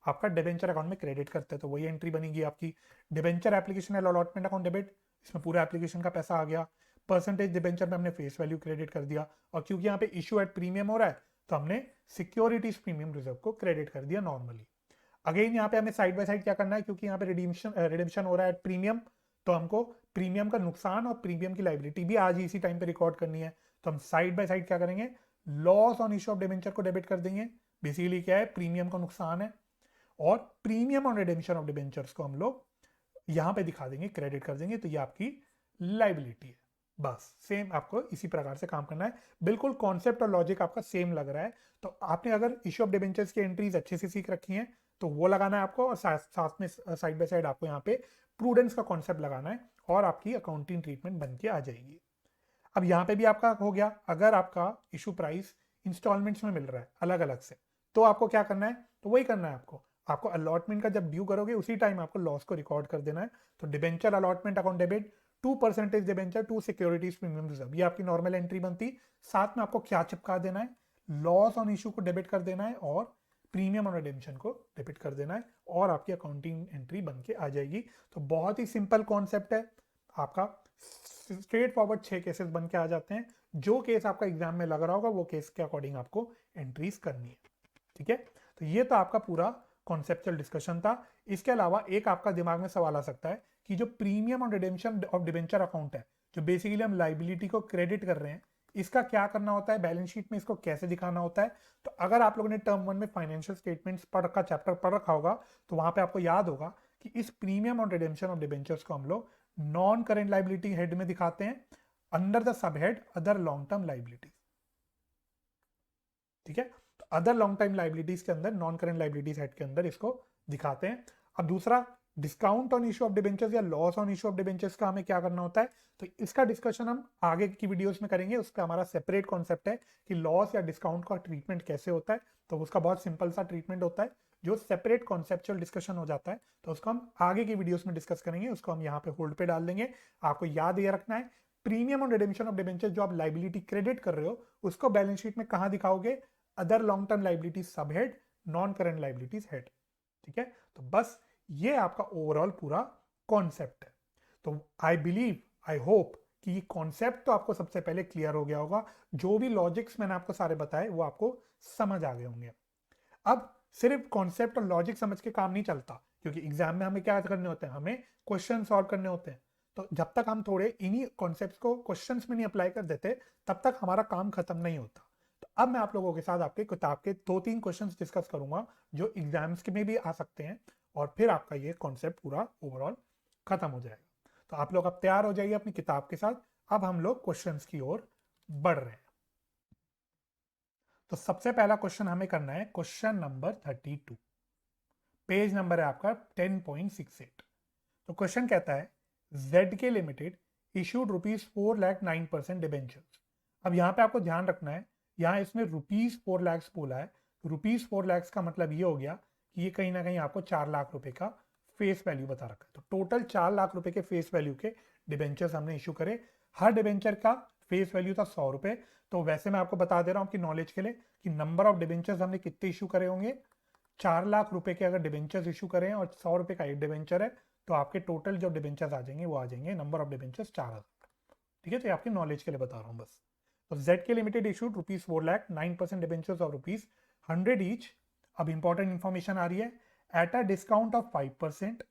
आपका डिबेंचर अकाउंट में क्रेडिट करते हैं। तो वही एंट्री बनेगी आपकी debenture application allotment account debit, इसमें पूरा एप्लीकेशन का पैसा आ गया, परसेंटेज डिबेंचर में हमने फेस वैल्यू क्रेडिट कर दिया और क्योंकि यहाँ पे इशू एट प्रीमियम हो रहा है तो हमने सिक्योरिटीज प्रीमियम रिजर्व को क्रेडिट कर दिया नॉर्मली। अगेन यहाँ पे हमें साइड बाय साइड क्या करना है, क्योंकि यहाँ पे रिडेम्पशन हो रहा है एट प्रीमियम, तो हमको प्रीमियम का नुकसान और प्रीमियम की लाइबिलिटी भी आज इसी टाइम पे रिकॉर्ड करनी है। तो हम साइड बाय साइड क्या करेंगे, loss on issue of debenture को डेबिट कर देंगे। बेसिकली क्या है, प्रीमियम का नुकसान है और premium on redemption of debentures को हम लोग यहाँ पे दिखा देंगे, क्रेडिट कर देंगे। तो ये आपकी लाइबिलिटी है। बस सेम आपको इसी प्रकार से काम करना है, बिल्कुल कॉन्सेप्ट और लॉजिक आपका सेम लग रहा है। तो आपने अगर इश्यू ऑफ डिबेंचर्स की एंट्रीज अच्छे से सीख रखी हैं तो वो लगाना है आपको, और साथ में साइड बाय साइड आपको यहाँ पे प्रूडेंस का कॉन्सेप्ट लगाना है और आपकी अकाउंटिंग ट्रीटमेंट बन के आ जाएगी। अब यहाँ पे भी आपका हो गया, अगर आपका इशू प्राइस इंस्टॉलमेंट्स में मिल रहा है अलग अलग से, तो आपको क्या करना है, तो वही करना है आपको अलॉटमेंट का जब ड्यू करोगे उसी टाइम आपको लॉस को रिकॉर्ड कर देना है। तो debenture allotment account debit 2% debenture to securities premium reserve, ये आपकी नॉर्मल एंट्री बनती। साथ में आपको क्या चिपका देना है, लॉस ऑन इशू को डेबिट कर देना है और प्रीमियम ऑन रिडेम्पशन को डेबिट कर देना है और आपकी अकाउंटिंग एंट्री बन के आ जाएगी। तो बहुत ही सिंपल कॉन्सेप्ट है आपका, स्ट्रेट फॉरवर्ड 6 केसेस बन के आ जाते हैं। जो केस आपका एग्जाम में लग रहा होगा वो केस के अकॉर्डिंग आपको एंट्रीज करनी है। ठीक है, तो ये तो आपका पूरा कॉन्सेप्चुअल डिस्कशन था। इसके अलावा एक आपका दिमाग में सवाल आ सकता है कि जो premium on redemption of debenture account है, जो बेसिकली हम लाइबिलिटी को क्रेडिट कर रहे हैं, इसका क्या करना होता है, बैलेंस शीट में इसको कैसे दिखाना होता है। तो अगर आप लोगों ने टर्म 1 में फाइनेंशियल स्टेटमेंट्स पढ़ का चैप्टर पढ़ रखा होगा तो वहां पे आपको याद होगा कि इस premium on redemption of debentures को हम लोग नॉन करेंट लाइबिलिटी हेड में दिखाते हैं under the sub head other long term liabilities. ठीक है, तो अदर लॉन्ग टाइम लाइबिलिटीज के अंदर नॉन करेंट लाइबिलिटीज हेड के अंदर इसको दिखाते हैं। अब दूसरा, discount on issue of debentures या loss on issue of debentures का हमें क्या करना होता है, तो इसका डिस्कशन हम आगे की वीडियोस में करेंगे। उसका हमारा सेपरेट कॉन्सेप्ट है कि लॉस या डिस्काउंट का ट्रीटमेंट कैसे होता है। तो उसका बहुत सिंपल सा ट्रीटमेंट होता है जो सेपरेट कॉन्सेप्चुअल डिस्कशन हो जाता है। तो उसको हम आगे की वीडियोस में डिस्कस करेंगे, उसको हम यहाँ पे होल्ड पे डाल देंगे। आपको याद ये रखना है, premium on redemption of debenture जो आप लाइबिलिटी क्रेडिट कर रहे हो उसको बैलेंस शीट में कहां दिखाओगे, अदर लॉन्ग टर्म लाइबिलिटीज सब head, non current liabilities head. ठीक है, तो बस ये आपका ओवरऑल पूरा कॉन्सेप्ट है। तो आई बिलीव, आई होप कि ये कॉन्सेप्ट तो आपको सबसे पहले क्लियर हो गया होगा। जो भी लॉजिक्स मैंने आपको सारे बताए वो आपको समझ आ गए होंगे। अब सिर्फ कॉन्सेप्ट और लॉजिक समझ के काम नहीं चलता, क्योंकि एग्जाम में हमें क्या करने होते हैं, हमें क्वेश्चन सॉल्व करने होते हैं। तो जब तक हम थोड़े इन्हीं कॉन्सेप्ट्स को क्वेश्चंस में नहीं अप्लाई कर देते तब तक हमारा काम खत्म नहीं होता। तो अब मैं आप लोगों के साथ आपके किताब के 2-3 क्वेश्चंस डिस्कस करूंगा जो एग्जाम्स के में भी आ सकते हैं, और फिर आपका ये कॉन्सेप्ट पूरा ओवरऑल खत्म हो जाएगा। तो आप लोग अब तैयार हो जाइए अपनी किताब के साथ। अब हम लोग क्वेश्चंस की ओर बढ़ रहे हैं। तो सबसे पहला क्वेश्चन हमें करना है क्वेश्चन नंबर 32, पेज नंबर है आपका 10.68। तो क्वेश्चन कहता है ZK लिमिटेड इशूड ₹4,09,000 डिबेंचर्स। अब यहाँ पे आपको ध्यान रखना है, यहाँ इसमें ₹4 लाख बोला है। ₹4 लाख का मतलब ये हो गया कि ये कहीं ना कहीं आपको 4 लाख रुपए का फेस वैल्यू बता रखा है। तो टोटल 4 लाख रुपए के फेस वैल्यू के डिबेंचर्स हमने इशू करे। हर डिबेंचर का फेस वैल्यू था 100 रुपए। तो वैसे मैं आपको बता दे रहा हूँ कि नॉलेज के लिए कि नंबर ऑफ डिबेंचर्स हमने कितने इशू करे होंगे, 4 लाख रुपए के अगर डिबेंचर्स इशू करें और 100 रुपए का एक डिबेंचर है तो आपके टोटल जो डिबेंचर्स आ जाएंगे वो आ जाएंगे नंबर ऑफ डिबेंचर्स 4000। ठीक है, तो ये आपके नॉलेज के लिए बता रहा हूँ बस। तो ZK limited issued ₹4 lakh 9% debentures of ₹100 each. अब इंपॉर्टेंट इंफॉर्मेशन आ रही है, at a discount of 5%,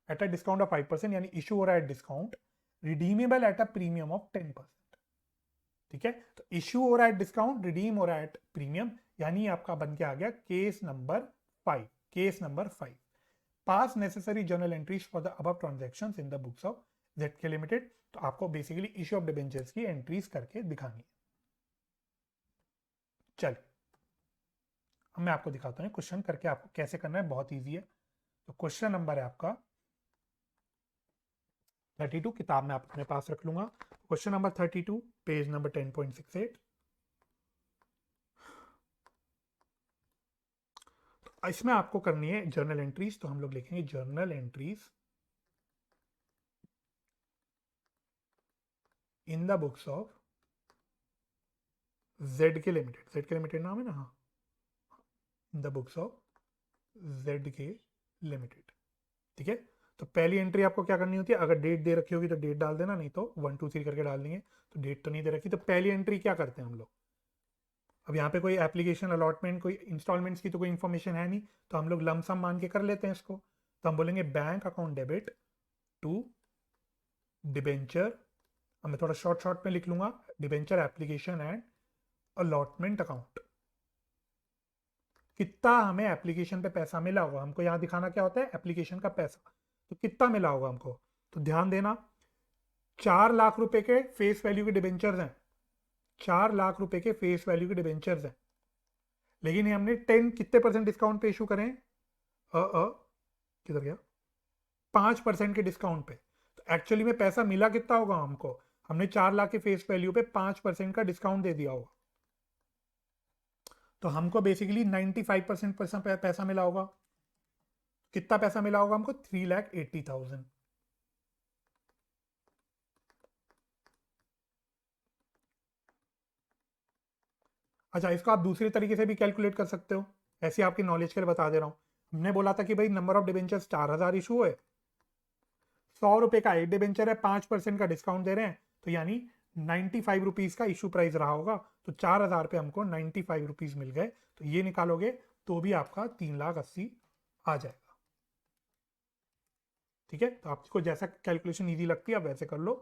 at a discount of 5%, यानी इशू हो रहा है discount, redeemable eight a premium of 10%। ठीक है, तो इशू हो रहा है डिस्काउंट, रिडीम हो रहा है प्रीमियम, यानी आपका बन के आ गया case number 5। Case number 5, pass necessary journal entries for the above transactions in the books of ZK limited. तो आपको बेसिकली इशू ऑफ डिबेंचर्स की एंट्रीज करके दिखानी है। चलिए अब मैं आपको दिखाता हूँ क्वेश्चन करके आपको कैसे करना है, बहुत ईजी है। तो क्वेश्चन नंबर है आपका 32, किताब में आप अपने पास रख लूंगा। Question number 32, page number 10.68। इसमें आपको करनी है जर्नल एंट्रीज। तो हम लोग लिखेंगे journal entries in the books of ZK limited. ZK limited नाम है ना, हाँ, in the books of ZK limited. ठीक है, तो पहली एंट्री आपको क्या करनी होती है, अगर डेट दे रखी होगी तो डेट डाल देना, नहीं तो 1 2 3 करके डाल देंगे। तो डेट तो नहीं दे रखी, तो पहली एंट्री क्या करते हैं हम लोग, अब यहाँ पे कोई एप्लीकेशन अलॉटमेंट कोई इंस्टॉलमेंट्स की तो कोई इंफॉर्मेशन है नहीं, तो हम लोग लमसम मान के कर लेते हैं इसको। तो हम बोलेंगे bank account debit to debenture, अब मैं थोड़ा शॉर्ट में लिख लूंगा, debenture application and allotment account. कितना हमें एप्लीकेशन पे पैसा मिला होगा, हमको यहाँ दिखाना क्या होता है, एप्लीकेशन का पैसा। तो कितना मिला होगा हमको, तो ध्यान देना 4 लाख रुपए के फेस वैल्यू के डिबेंचर्स हैं, 4 लाख रुपए के फेस वैल्यू के डिबेंचर्स हैं, लेकिन हमने 10 कितने परसेंट डिस्काउंट पे इशू करें, किधर गया, 5% के डिस्काउंट पे। तो एक्चुअली में पैसा मिला कितना होगा हमको, हमने 4 लाख के फेस वैल्यू पे 5% का डिस्काउंट दे दिया होगा। तो हमको बेसिकली 95% पैसा मिला होगा। कितना पैसा मिला होगा हमको, 3,80,000। अच्छा, इसको आप दूसरे तरीके से भी कैलकुलेट कर सकते हो, ऐसे आपकी नॉलेज के लिए बता दे रहा हूँ। हमने बोला था कि भाई नंबर ऑफ डिबेंचर्स 4000 इशू है, 100 रुपए का एक डिबेंचर है, 5% का डिस्काउंट दे रहे हैं, तो यानी 95 रुपीज का इशू प्राइस रहा होगा। तो 4000 पे हमको 95 रुपीज मिल गए, तो ये निकालोगे तो भी आपका 3,80,000 आ जाएगा। ठीक है, तो आपको जैसा कैलकुलेशन ईजी लगती है आप वैसे कर लो,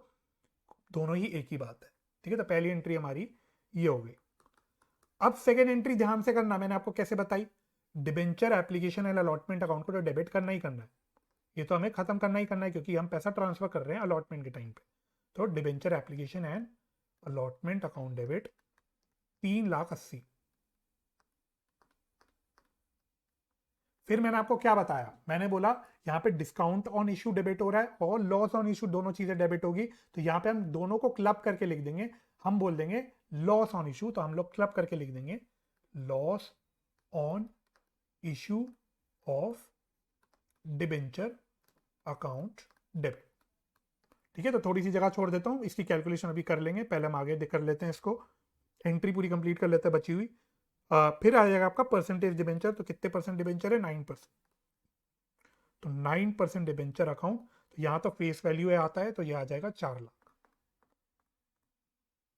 दोनों ही एक ही बात है। ठीक है, तो पहली एंट्री हमारी ये हो गई। अब सेकेंड एंट्री ध्यान से करना, मैंने आपको कैसे बताई, debenture application and allotment account को तो डेबिट करना ही करना है। ये तो हमें खत्म करना ही करना है क्योंकि हम पैसा ट्रांसफर कर रहे हैं अलॉटमेंट के टाइम पे। तो debenture application and allotment account debit 3,80,000। फिर मैंने आपको क्या बताया, मैंने बोला यहाँ पे डिस्काउंट ऑन इशू डेबिट हो रहा है और लॉस ऑन इशू दोनों चीजें डेबिट होगी, तो यहाँ पे हम दोनों को क्लब करके लिख देंगे। हम बोल देंगे लॉस ऑन इशू, तो हम लोग क्लब करके लिख देंगे loss on issue of debenture account debit. ठीक है, तो थोड़ी सी जगह छोड़ देता हूं, इसकी कैलकुलेशन अभी कर लेंगे, पहले हम आगे कर लेते हैं इसको, एंट्री पूरी कंप्लीट कर लेते हैं बची हुई। फिर आ जाएगा आपका परसेंटेज डिबेंचर, तो कितने परसेंट डिबेंचर है, 9%। तो 9% डिबेंचर अकाउंट, तो यहां तो फेस वैल्यू है आता है, तो यह आ जाएगा 4 लाख।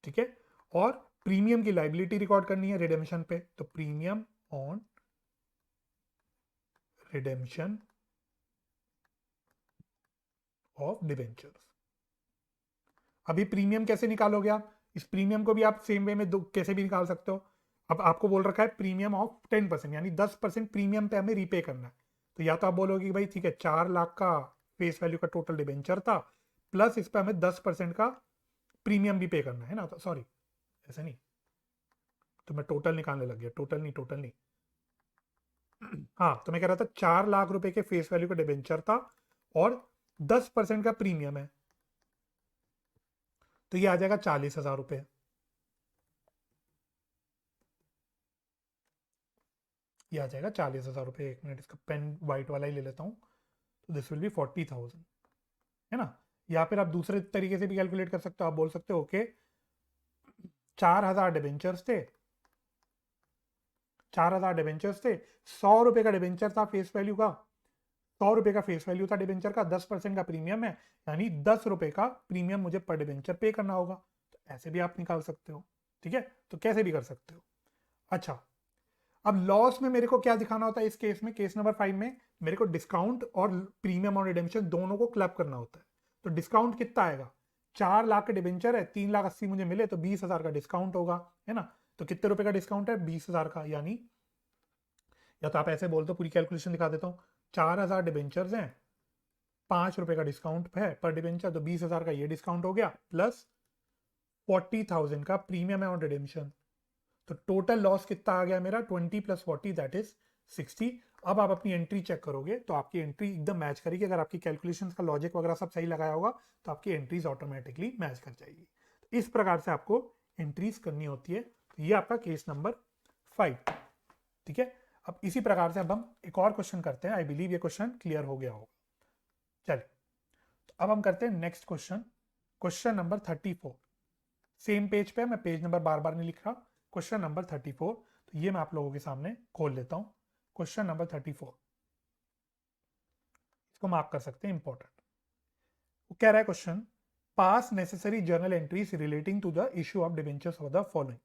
ठीक है, और प्रीमियम की लाइबिलिटी रिकॉर्ड करनी है रिडेम्पशन पे, तो premium on redemption of debentures. अभी प्रीमियम कैसे निकालोगे आप, इस प्रीमियम को भी आप सेम वे में कैसे भी निकाल सकते हो। अब आपको बोल रखा है प्रीमियम ऑफ 10%, यानी 10% प्रीमियम पे हमें रीपे करना है। तो या तो आप बोलोगे कि भाई ठीक है 4 लाख का फेस वैल्यू का टोटल डिबेंचर था, प्लस इस पर हमें 10% का प्रीमियम भी पे करना है ना, तो सॉरी ऐसे नहीं, तो मैं टोटल निकालने लग गया, टोटल नहीं। हाँ, तो मैं कह रहा था 4 लाख रुपए के फेस वैल्यू का डिबेंचर था और 10% का प्रीमियम है, तो ये आ जाएगा 40,000 रुपए। ये आ जाएगा 40,000 रुपये। एक मिनट, इसका पेन वाइट वाला ही ले लेता हूँ, तो दिस विल बी 40,000, है ना। या फिर आप दूसरे तरीके से भी कैलकुलेट कर सकते हो, आप बोल सकते हो ओके 4,000 डिबेंचर्स थे, 4,000 डिबेंचर्स थे, 100 रुपये का डिबेंचर था फेस वैल्यू का, 100 रुपये का फेस वैल्यू था डिबेंचर का, 10% का प्रीमियम है, यानी 10 रुपये का प्रीमियम मुझे पर डिबेंचर पे करना होगा। तो ऐसे भी आप निकाल सकते हो, ठीक है, तो कैसे भी कर सकते हो। अच्छा, अब लॉस में मेरे को क्या दिखाना होता है इस केस में, केस नंबर 5 में मेरे को डिस्काउंट और प्रीमियम और रिडेम्पशन दोनों को क्लब करना होता है। तो डिस्काउंट कितना आएगा, 4 लाख के डिबेंचर है, 3,80,000 मुझे मिले, तो 20,000 का डिस्काउंट होगा, है ना। तो कितने रुपए का डिस्काउंट है, 20,000 का, यानी या तो आप ऐसे बोल दो, पूरी कैलकुलेशन दिखा देता हूँ, 4,000 डिबेंचर्स हैं, 5 रुपए का डिस्काउंट है पर डिबेंचर, तो 20,000 का ये डिस्काउंट हो गया, प्लस 40,000 का प्रीमियम है और रिडेम्पशन। तो टोटल लॉस कितना आ गया मेरा, 20 + 40 दैट इज 60। अब आप अपनी एंट्री चेक करोगे तो आपकी एंट्री एकदम मैच करेगी, अगर आपकी कैलकुलेशंस का लॉजिक वगैरह सब सही लगाया होगा तो आपकी एंट्रीज ऑटोमेटिकली मैच कर जाएगी। तो इस प्रकार से आपको एंट्रीज करनी होती है। तो ये आपका केस नंबर 5। ठीक है, अब इसी प्रकार से अब हम एक और क्वेश्चन करते हैं, आई बिलीव ये क्वेश्चन क्लियर हो गया होगा। चलिए, तो अब हम करते हैं next question, question number 34। Same page पे, मैं पेज नंबर बार बार नहीं लिख रहा, क्वेश्चन नंबर 34। तो ये मैं आप लोगों के सामने खोल लेता हूं, क्वेश्चन नंबर 34, इसको मार्क कर सकते हैं इंपॉर्टेंट। वो कह रहा है question, pass necessary journal entries relating to the issue of debentures for the following.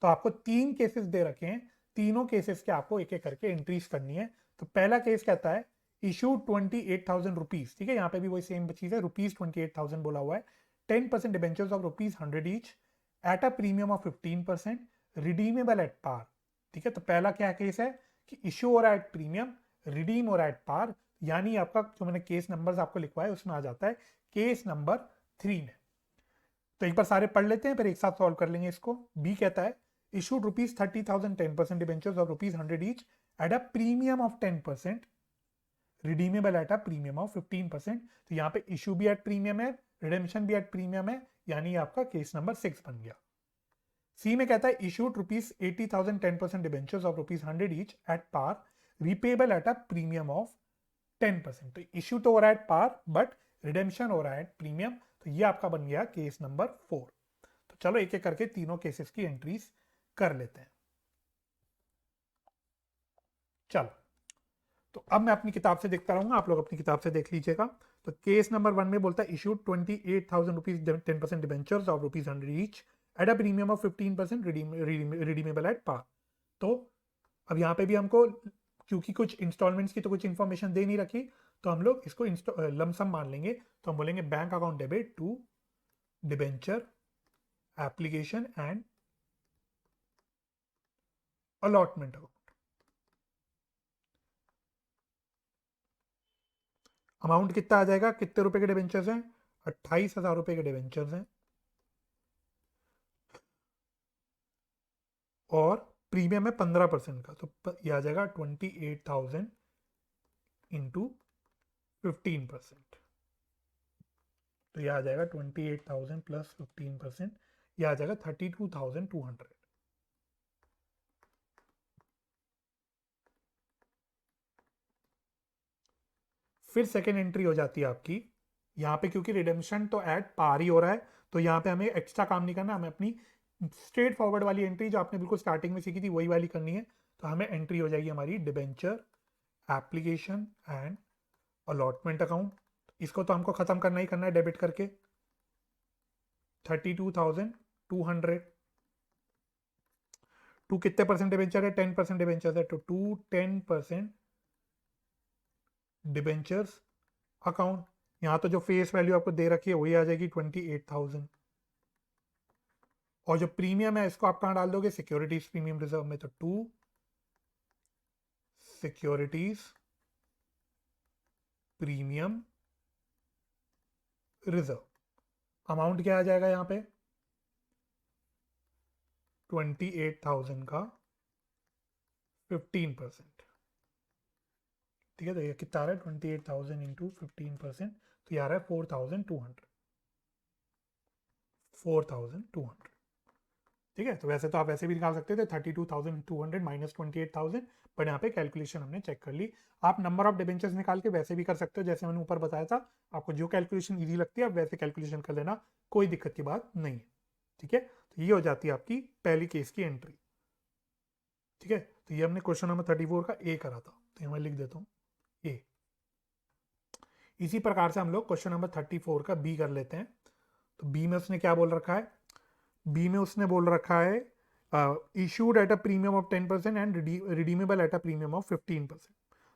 तो आपको 3 केसेस दे रखे हैं, तीनों केसेस के आपको एक एक करके एंट्रीज करनी है। तो पहला केस कहता है इशू 28,000 रुपीज, ठीक है, यहाँ पे भी वही सेम चीज है, रुपीज 28,000 बोला हुआ है, 10% debentures of rupees 100 each at a premium of 15%, redeemable at par. ठीक है, तो पहला क्या केस है कि इशू हो रहा है एट प्रीमियम, रिडीम हो रहा है एट पार, यानी आपका जो मैंने केस नंबर्स आपको लिखवाए उसमें आ जाता है केस नंबर 3 में। तो एक बार सारे पढ़ लेते हैं, फिर एक साथ सॉल्व कर लेंगे इसको। बी कहता है issued rupees 30,000 10% debentures of rupees 100 each at a premium of 10%, redeemable at a premium of 15%। तो यहाँ पे इशू भी एट प्रीमियम है, रिडेम्पशन भी एट प्रीमियम है, यानी आपका केस नंबर 6 बन गया। सी में कहता है issued rupees 80,000 10% debentures of rupees 100 each at par, repayable at a premium of 10%। तो इशू तो हो रहा है पार बट रिडेम्पशन हो रहा है प्रीमियम, तो ये आपका बन गया केस नंबर 4। तो चलो एक एक करके तीनों केसेस की एंट्रीज कर लेते हैं। चलो, तो अब मैं अपनी किताब से देखता रहूंगा, आप लोग अपनी किताब से देख लीजिएगा। तो केस नंबर 1 में बोलता है issued 28,000 rupees 10% debentures of rupees 100 each at a premium of 15%, redeemable at par. तो अब यहाँ पे भी हमको, क्योंकि कुछ इंस्टॉलमेंट्स की तो कुछ इंफॉर्मेशन दे नहीं रखी, तो हम लोग इसको लमसम मान लेंगे। तो हम बोलेंगे bank account debit to debenture application and allotment account. Amount कितना आ जाएगा, कितने रुपए के डिबेंचर्स हैं, 28,000 रुपए के डिबेंचर्स हैं, और प्रीमियम है 15% का, तो ये आ जाएगा 28,000 इंटू 15%। तो ये आ जाएगा 28,000 प्लस 15%, ये आ जाएगा 32,200। फिर सेकेंड एंट्री हो जाती है आपकी यहाँ पे, क्योंकि रिडेम्पशन तो एट पार ही हो रहा है, तो यहाँ पे हमें एक्स्ट्रा काम नहीं करना, हमें अपनी स्ट्रेट फॉरवर्ड वाली एंट्री जो आपने बिल्कुल स्टार्टिंग में सीखी थी वही वाली करनी है। तो हमें एंट्री हो जाएगी हमारी debenture application and allotment account. इसको तो हमको खत्म करना ही करना है डेबिट करके, 32,200। टू कितने परसेंट डिबेंचर है, 10% डिबेंचर है, तो टू 10% डिबेंचर्स अकाउंट। यहाँ तो जो फेस वैल्यू आपको दे रखी है वही आ जाएगी 28,000, और जो प्रीमियम है इसको आप कहाँ डाल दोगे, सिक्योरिटीज प्रीमियम रिजर्व में, तो to securities premium reserve. Amount क्या आ जाएगा यहाँ पे, 28,000 का 15%। ठीक है, तो ये कितना आ रहा है, 28,000 इंटू 15%, तो ये आ रहा है 4,200। 4,200। ठीक है, तो वैसे तो आप वैसे भी निकाल सकते थे 32,200 माइनस 28,000, बट यहाँ पे कैलकुलेशन हमने चेक कर ली। आप नंबर ऑफ डिबेंचर्स निकाल के वैसे भी कर सकते हो, जैसे मैंने ऊपर बताया था, आपको जो कैलकुलेशन इजी लगती है आप वैसे कैलकुलेशन कर लेना, कोई दिक्कत की बात नहीं है। ठीक है, तो ये हो जाती है आपकी पहली केस की एंट्री। ठीक है, तो ये हमने क्वेश्चन नंबर 34 का ए करा था, तो ये मैं लिख देता हूँ ए। इसी प्रकार से हम लोग क्वेश्चन नंबर 34 का बी कर लेते हैं। तो बी में उसने क्या बोल रखा है, बी में उसने बोल रखा है issued at a premium of 10% and redeemable eight a premium of 15%।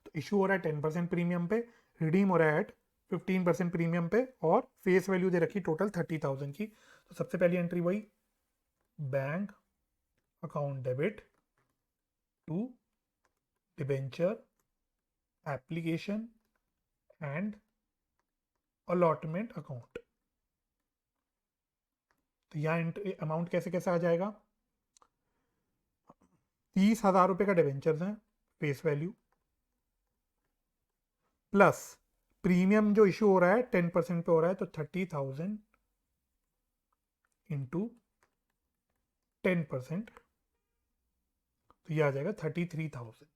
तो इशू हो रहा है 10% प्रीमियम पे, रिडीम हो रहा है एट 15% प्रीमियम पे, और फेस वैल्यू दे रखी टोटल 30,000 की। तो सबसे पहली एंट्री वही, bank account debit to debenture application and allotment account. तो यहाँ अमाउंट कैसे कैसे आ जाएगा, 30,000 रुपये का डिबेंचर्स हैं फेस वैल्यू, प्लस प्रीमियम जो इशू हो रहा है 10% पे हो रहा है, तो 30,000 इंटू 10%, तो ये आ जाएगा 33,000।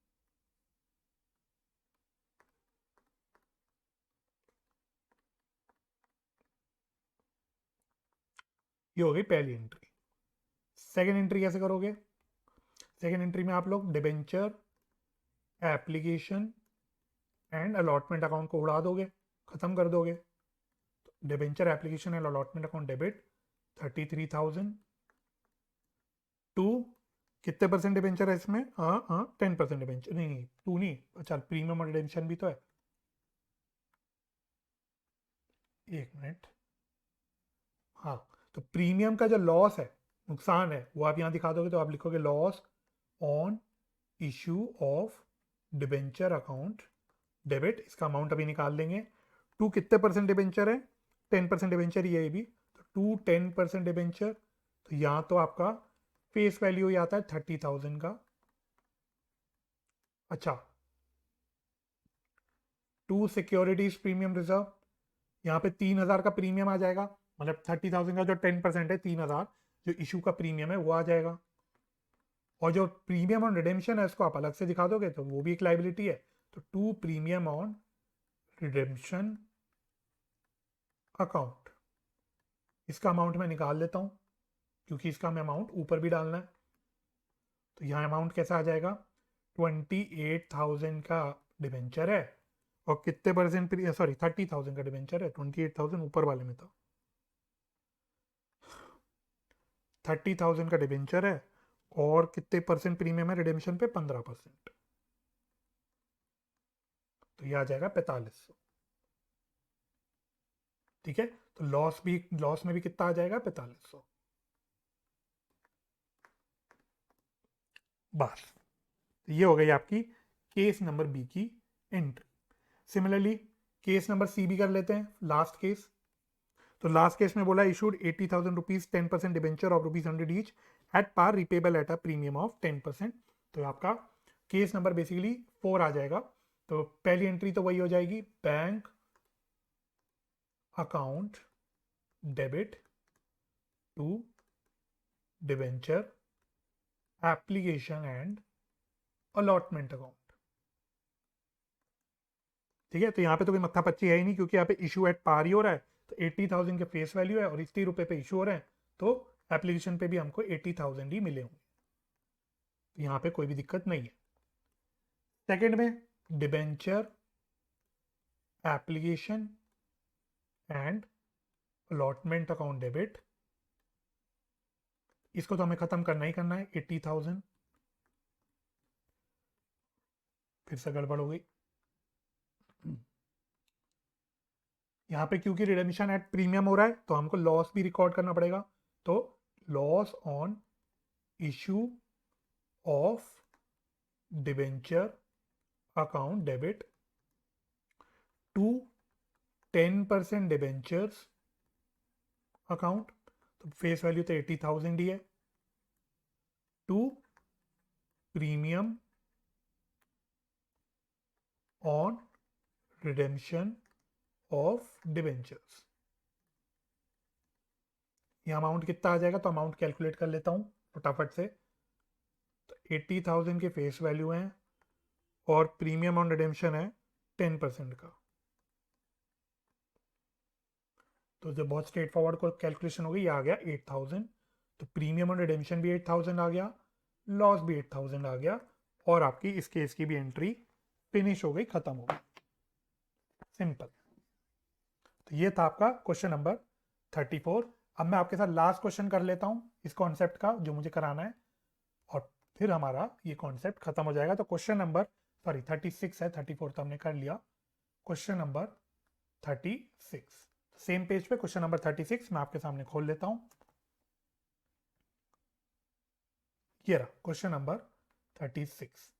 ये हो गई पहली एंट्री। सेकेंड एंट्री कैसे करोगे, सेकेंड एंट्री में आप लोग debenture application and allotment account को उड़ा दोगे, खत्म कर दोगे। तो debenture application and allotment account debit 33,000 to कितने परसेंट डिबेंचर है इसमें, हाँ हाँ 10% डिबेंचर, नहीं नहीं टू नहीं, अच्छा प्रीमियम और रिडेम्पशन भी तो है, एक मिनट। हाँ, तो प्रीमियम का जो लॉस है, नुकसान है, वो आप यहाँ दिखा दोगे, तो आप लिखोगे loss on issue of debenture account debit, इसका अमाउंट अभी निकाल देंगे। टू कितने परसेंट डिबेंचर है, 10% डिबेंचर ही है ये भी, तो टू 10% डिबेंचर, तो यहाँ तो आपका फेस वैल्यू ही आता है 30,000 का। अच्छा, टू सिक्योरिटीज प्रीमियम रिजर्व, यहाँ पे 3,000 का प्रीमियम आ जाएगा, मतलब 30,000 का जो 10% है 3,000 जो इशू का प्रीमियम है वो आ जाएगा, और जो प्रीमियम ऑन रिडेम्पशन है उसको आप अलग से दिखा दोगे तो वो भी एक लाइबिलिटी है। तो to premium on redemption account, इसका अमाउंट मैं निकाल लेता हूँ क्योंकि इसका हमें अमाउंट ऊपर भी डालना है। तो यहाँ अमाउंट कैसा आ जाएगा, 28,000 का डिबेंचर है, और कितने परसेंट, सॉरी 30,000 का डिबेंचर है, 28,000 ऊपर वाले में था, 30,000 का डिबेंचर है, और कितने परसेंट प्रीमियम है रिडेम्पशन पे, 15%, तो ये आ जाएगा 4500। ठीक है, तो लॉस में भी कितना आ जाएगा, 4500। बस, तो ये हो गई आपकी केस नंबर बी की एंट्री। सिमिलरली केस नंबर सी भी कर लेते हैं, लास्ट केस। तो लास्ट केस में बोला issued 80,000 rupees 10% debenture of ₹100 each at par repayable at a premium of 10%। तो आपका केस नंबर बेसिकली 4 आ जाएगा। तो पहली एंट्री तो वही हो जाएगी, bank account debit to debenture application and allotment account. ठीक है, तो यहाँ पे तो कोई मत्था पच्ची है ही नहीं, क्योंकि यहाँ पे इशू एट पार ही हो रहा है। तो 80,000 के फेस वैल्यू है और 80 रुपए पे इशू हो रहे हैं, तो एप्लीकेशन पे भी हमको 80,000 ही मिले होंगे। तो यहाँ पे कोई भी दिक्कत नहीं है। सेकंड में debenture application and allotment account debit, इसको तो हमें खत्म करना ही करना है। 80,000 फिर से गड़बड़ हो गई यहाँ पे, क्योंकि रिडेम्पशन एट प्रीमियम हो रहा है तो हमको लॉस भी रिकॉर्ड करना पड़ेगा। तो loss on issue of debenture account debit to 10% debentures account, तो फेस वैल्यू तो 80,000 ही है, to premium on redemption of debentures. ये अमाउंट कितना आ जाएगा, तो अमाउंट कैलकुलेट कर लेता हूं फटाफट से। तो 80,000 के फेस वैल्यू हैं और प्रीमियम ऑन रिडेम्पशन है 10% का। तो जो बहुत स्ट्रेट फॉरवर्ड को कैलकुलेशन हो गई, ये आ गया 8,000। तो प्रीमियम ऑन रिडेम्पशन भी 8,000 आ गया, लॉस भी 8,000 आ गया, और आपकी इस केस की भी एंट्री फिनिश हो गई, खत्म हो गई। सिंपल। तो ये था आपका क्वेश्चन नंबर 34। अब मैं आपके साथ लास्ट क्वेश्चन कर लेता हूं इस कॉन्सेप्ट का जो मुझे कराना है, और फिर हमारा ये कॉन्सेप्ट खत्म हो जाएगा। तो क्वेश्चन नंबर 36 है, 34 तो हमने कर लिया। क्वेश्चन नंबर 36, सेम पेज पे क्वेश्चन नंबर 36 मैं आपके सामने खोल लेता हूं। ये रहा क्वेश्चन नंबर 36।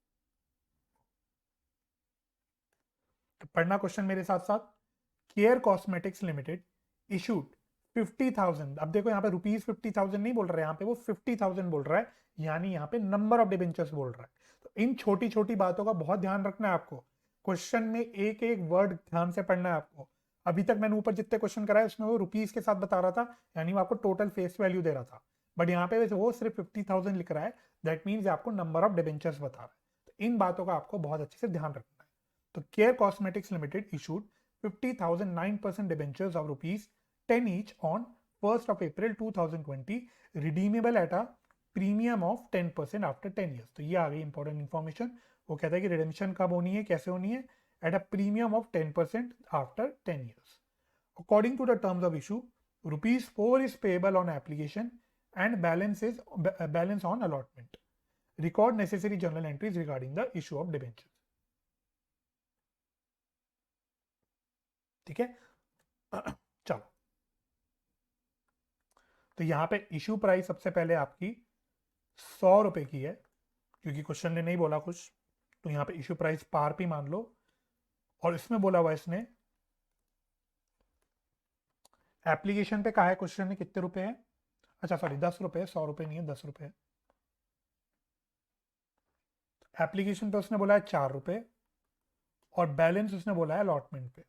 तो पढ़ना क्वेश्चन मेरे साथ साथ। केयर कॉस्मेटिक्स लिमिटेड इशूड 50,000, अब देखो यहाँ पे रुपीज 50,000 नहीं बोल रहा है, यहाँ पे वो 50,000 बोल रहा है, यानी यहाँ पे नंबर ऑफ डिबेंचर्स बोल रहा है। तो इन छोटी छोटी बातों का बहुत ध्यान रखना है आपको। क्वेश्चन में एक एक वर्ड ध्यान से पढ़ना है आपको। अभी तक मैंने ऊपर जितने क्वेश्चन कराए उसमें वो रुपीज के साथ बता रहा था, यानी वो आपको टोटल फेस वैल्यू दे रहा था, बट यहाँ पे वो सिर्फ 50,000 लिख रहा है, दैट मीन्स आपको नंबर ऑफ डिबेंचर्स बता रहा है। तो इन बातों का आपको बहुत अच्छे से ध्यान रखना है। तो care cosmetics limited issued 50,000 9% debentures of rupees 10 each on 1st of April 2020 redeemable at a premium of 10% after 10 years। तो ये आ गई इंपॉर्टेंट इन्फॉर्मेशन। वो कहता है कि रिडेम्पशन कब होनी है, कैसे होनी है, at a premium of 10% after 10 years। According to the terms of issue, ₹4 is payable on application and balance on allotment। Record necessary journal entries regarding the issue of debentures। ठीक है, चलो। तो यहाँ पे इशू प्राइस सबसे पहले आपकी 100 रुपए की है, क्योंकि क्वेश्चन ने नहीं बोला कुछ, तो यहाँ पे इशू प्राइस पार भी मान लो। और इसमें बोला हुआ इसने एप्लीकेशन पे कहा है क्वेश्चन ने कितने रुपए है, अच्छा सॉरी 10 रुपए, 100 रुपए नहीं है, 10 रुपए। एप्लीकेशन पे उसने बोला है 4 रुपए, और बैलेंस उसने बोला है अलॉटमेंट पे।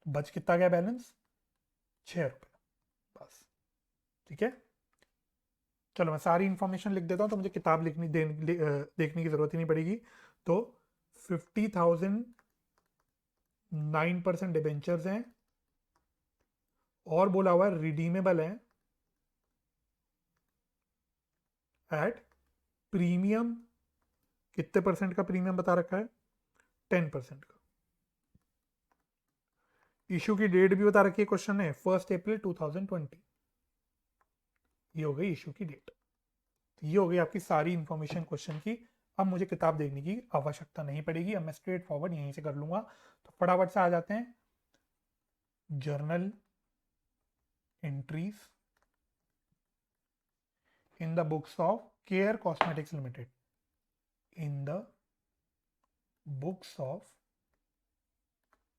बच कितना गया बैलेंस, 6 रुपए बस। ठीक है, चलो मैं सारी इंफॉर्मेशन लिख देता हूँ, तो मुझे किताब देखने की जरूरत ही नहीं पड़ेगी। तो 50,000 9% डिबेंचर्स हैं, और बोला हुआ है रिडीमेबल है एट प्रीमियम, कितने परसेंट का प्रीमियम बता रखा है, 10% का। इशू की डेट भी बता रखी है क्वेश्चन ने, 1 अप्रैल 2020। ये हो गई इशू की डेट। ये हो गई आपकी सारी इंफॉर्मेशन क्वेश्चन की। अब मुझे किताब देखने की आवश्यकता नहीं पड़ेगी, अब मैं स्ट्रेट फॉरवर्ड यहीं से कर लूंगा। तो फटाफट से आ जाते हैं journal entries in the books of Care Cosmetics Limited, in the books of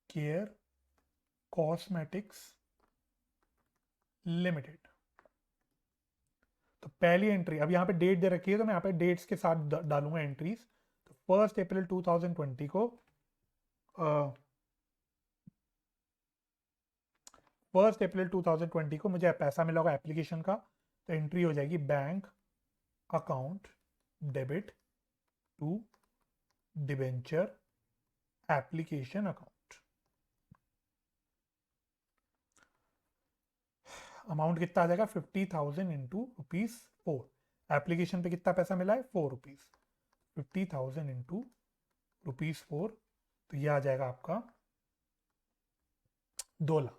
care cosmetics limited. तो पहली एंट्री, अब यहाँ पे डेट दे रखी है तो मैं यहाँ पे डेट्स के साथ डालूंगा एंट्रीज। तो 1 अप्रैल 2020 को 1 अप्रैल 2020 को मुझे पैसा मिला होगा एप्लीकेशन का, तो एंट्री हो जाएगी bank account debit to debenture application account. Amount कितना आ जाएगा 50,000 इंटू ₹4। एप्लीकेशन पे कितना पैसा मिला है ₹4। 50,000 इंटू ₹4, तो ये आ जाएगा आपका 2 लाख।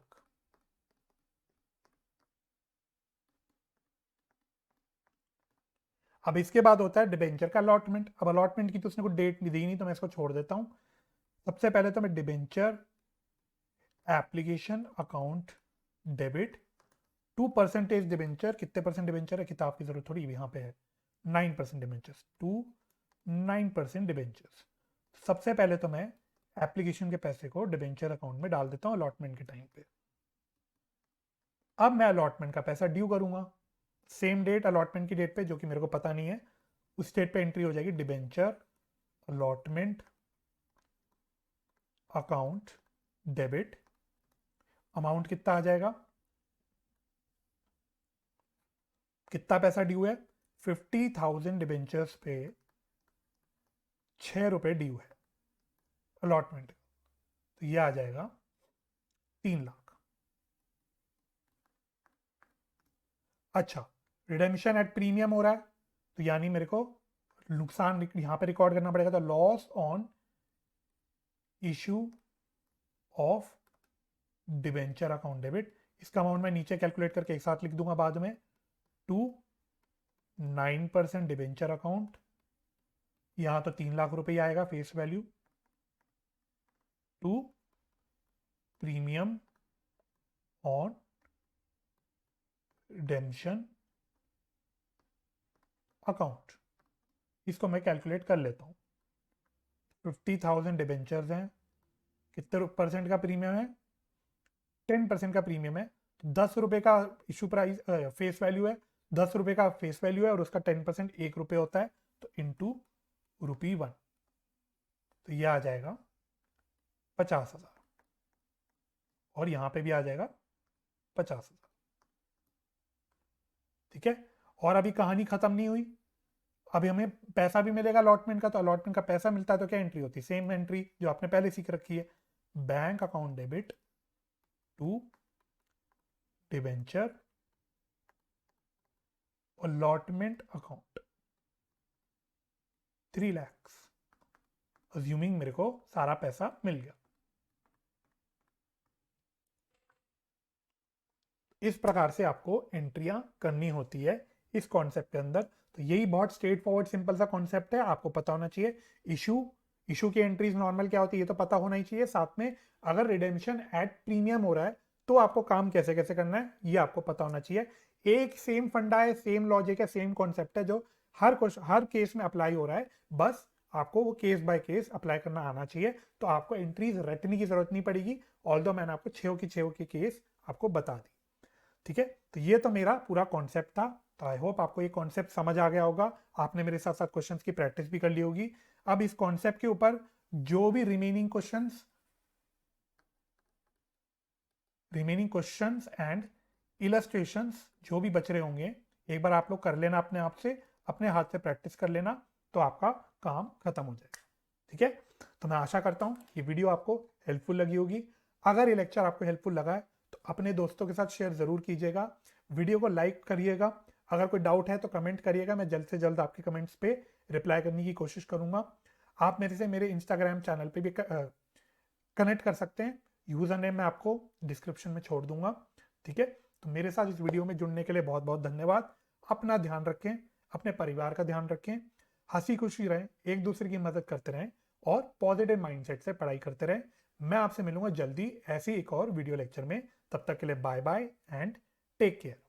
अब इसके बाद होता है डिबेंचर का अलॉटमेंट। अब अलॉटमेंट की तो उसने कोई डेट दी नहीं, तो मैं इसको छोड़ देता हूं। सबसे पहले तो मैं debenture application account debit 2% debenture, कितने परसेंट डिबेंचर है किताब की जरूरत थोड़ी, यहाँ पे है 9% डिबेंचर्स, 9% डिबेंचर्स। सबसे पहले तो मैं एप्लीकेशन के पैसे को डिबेंचर अकाउंट में डाल देता हूँ अलॉटमेंट के टाइम पे। अब मैं अलॉटमेंट का पैसा ड्यू करूंगा सेम डेट, अलॉटमेंट की डेट पे, जो कि मेरे को पता नहीं है, उस डेट पे एंट्री हो जाएगी debenture allotment account debit. Amount कितना आ जाएगा, कितना पैसा ड्यू है 50,000 डिबेंचर्स पे ₹6 ड्यू है अलॉटमेंट, तो ये आ जाएगा 3 लाख। अच्छा, रिडेम्पशन एट प्रीमियम हो रहा है, तो यानी मेरे को नुकसान यहां पे रिकॉर्ड करना पड़ेगा, तो loss on issue of debenture account debit. इसका अमाउंट मैं नीचे कैलकुलेट करके एक साथ लिख दूंगा बाद में। 9% डिबेंचर अकाउंट, यहां तो 3 लाख रुपए आएगा face value, to premium on redemption account. इसको मैं कैलकुलेट कर लेता हूं। 50,000 डिबेंचर्स हैं, कितने परसेंट का प्रीमियम है 10% का प्रीमियम है, तो ₹10 का इशू प्राइस फेस वैल्यू है, ₹10 का फेस वैल्यू है और उसका 10% ₹1 होता है, तो इंटू ₹1, तो यह आ जाएगा 50,000 और यहां पे भी आ जाएगा 50,000। ठीक है, और अभी कहानी खत्म नहीं हुई, अभी हमें पैसा भी मिलेगा अलॉटमेंट का, तो अलॉटमेंट का पैसा मिलता है तो क्या एंट्री होती है, सेम एंट्री जो आपने पहले सीख रखी है, bank account debit to debenture allotment account 3 lakh, assuming मेरे को सारा पैसा मिल गया। इस प्रकार से आपको एंट्रियां करनी होती है इस कॉन्सेप्ट के अंदर। तो यही बहुत स्ट्रेट फॉरवर्ड सिंपल सा कॉन्सेप्ट है, आपको पता होना चाहिए। इशू की एंट्रीज नॉर्मल क्या होती है ये तो पता होना ही चाहिए, साथ में अगर रिडेम्पशन एट प्रीमियम हो रहा है तो आपको काम कैसे कैसे करना है ये आपको पता होना चाहिए। एक सेम फंडा है, सेम लॉजिक है, सेम कॉन्सेप्ट है जो हर केस में अप्लाई हो रहा है, बस आपको वो केस बाय केस अप्लाई करना आना चाहिए। तो आपको एंट्रीज रटने की जरूरत नहीं पड़ेगी, ऑल्दो मैंने आपको 6 की केस आपको बता दी। ठीक है, तो ये तो मेरा पूरा कॉन्सेप्ट था। तो आई होप आपको ये कॉन्सेप्ट समझ आ गया होगा, आपने मेरे साथ साथ क्वेश्चंस की प्रैक्टिस भी कर ली होगी। अब इस कॉन्सेप्ट के ऊपर जो भी रिमेनिंग क्वेश्चंस एंड इलस्ट्रेशंस जो भी बच रहे होंगे, एक बार आप लोग कर लेना अपने आप से, अपने हाथ से प्रैक्टिस कर लेना, तो आपका काम खत्म हो जाएगा। ठीक है, तो मैं आशा करता हूँ ये वीडियो आपको हेल्पफुल लगी होगी। अगर ये लेक्चर आपको हेल्पफुल लगा है तो अपने दोस्तों के साथ शेयर जरूर कीजिएगा, वीडियो को लाइक करिएगा, अगर कोई डाउट है तो कमेंट करिएगा, मैं जल्द से जल्द आपके कमेंट्स पे रिप्लाई करने की कोशिश करूंगा। आप मेरे से मेरे इंस्टाग्राम चैनल पे भी कनेक्ट कर सकते हैं, यूजर नेम मैं आपको डिस्क्रिप्शन में छोड़ दूंगा। ठीक है, तो मेरे साथ इस वीडियो में जुड़ने के लिए बहुत बहुत धन्यवाद। अपना ध्यान रखें, अपने परिवार का ध्यान रखें, हंसी खुशी रहें, एक दूसरे की मदद करते रहें और पॉजिटिव माइंडसेट से पढ़ाई करते रहें। मैं आपसे मिलूंगा जल्दी ऐसी एक और वीडियो लेक्चर में, तब तक के लिए bye bye and take care.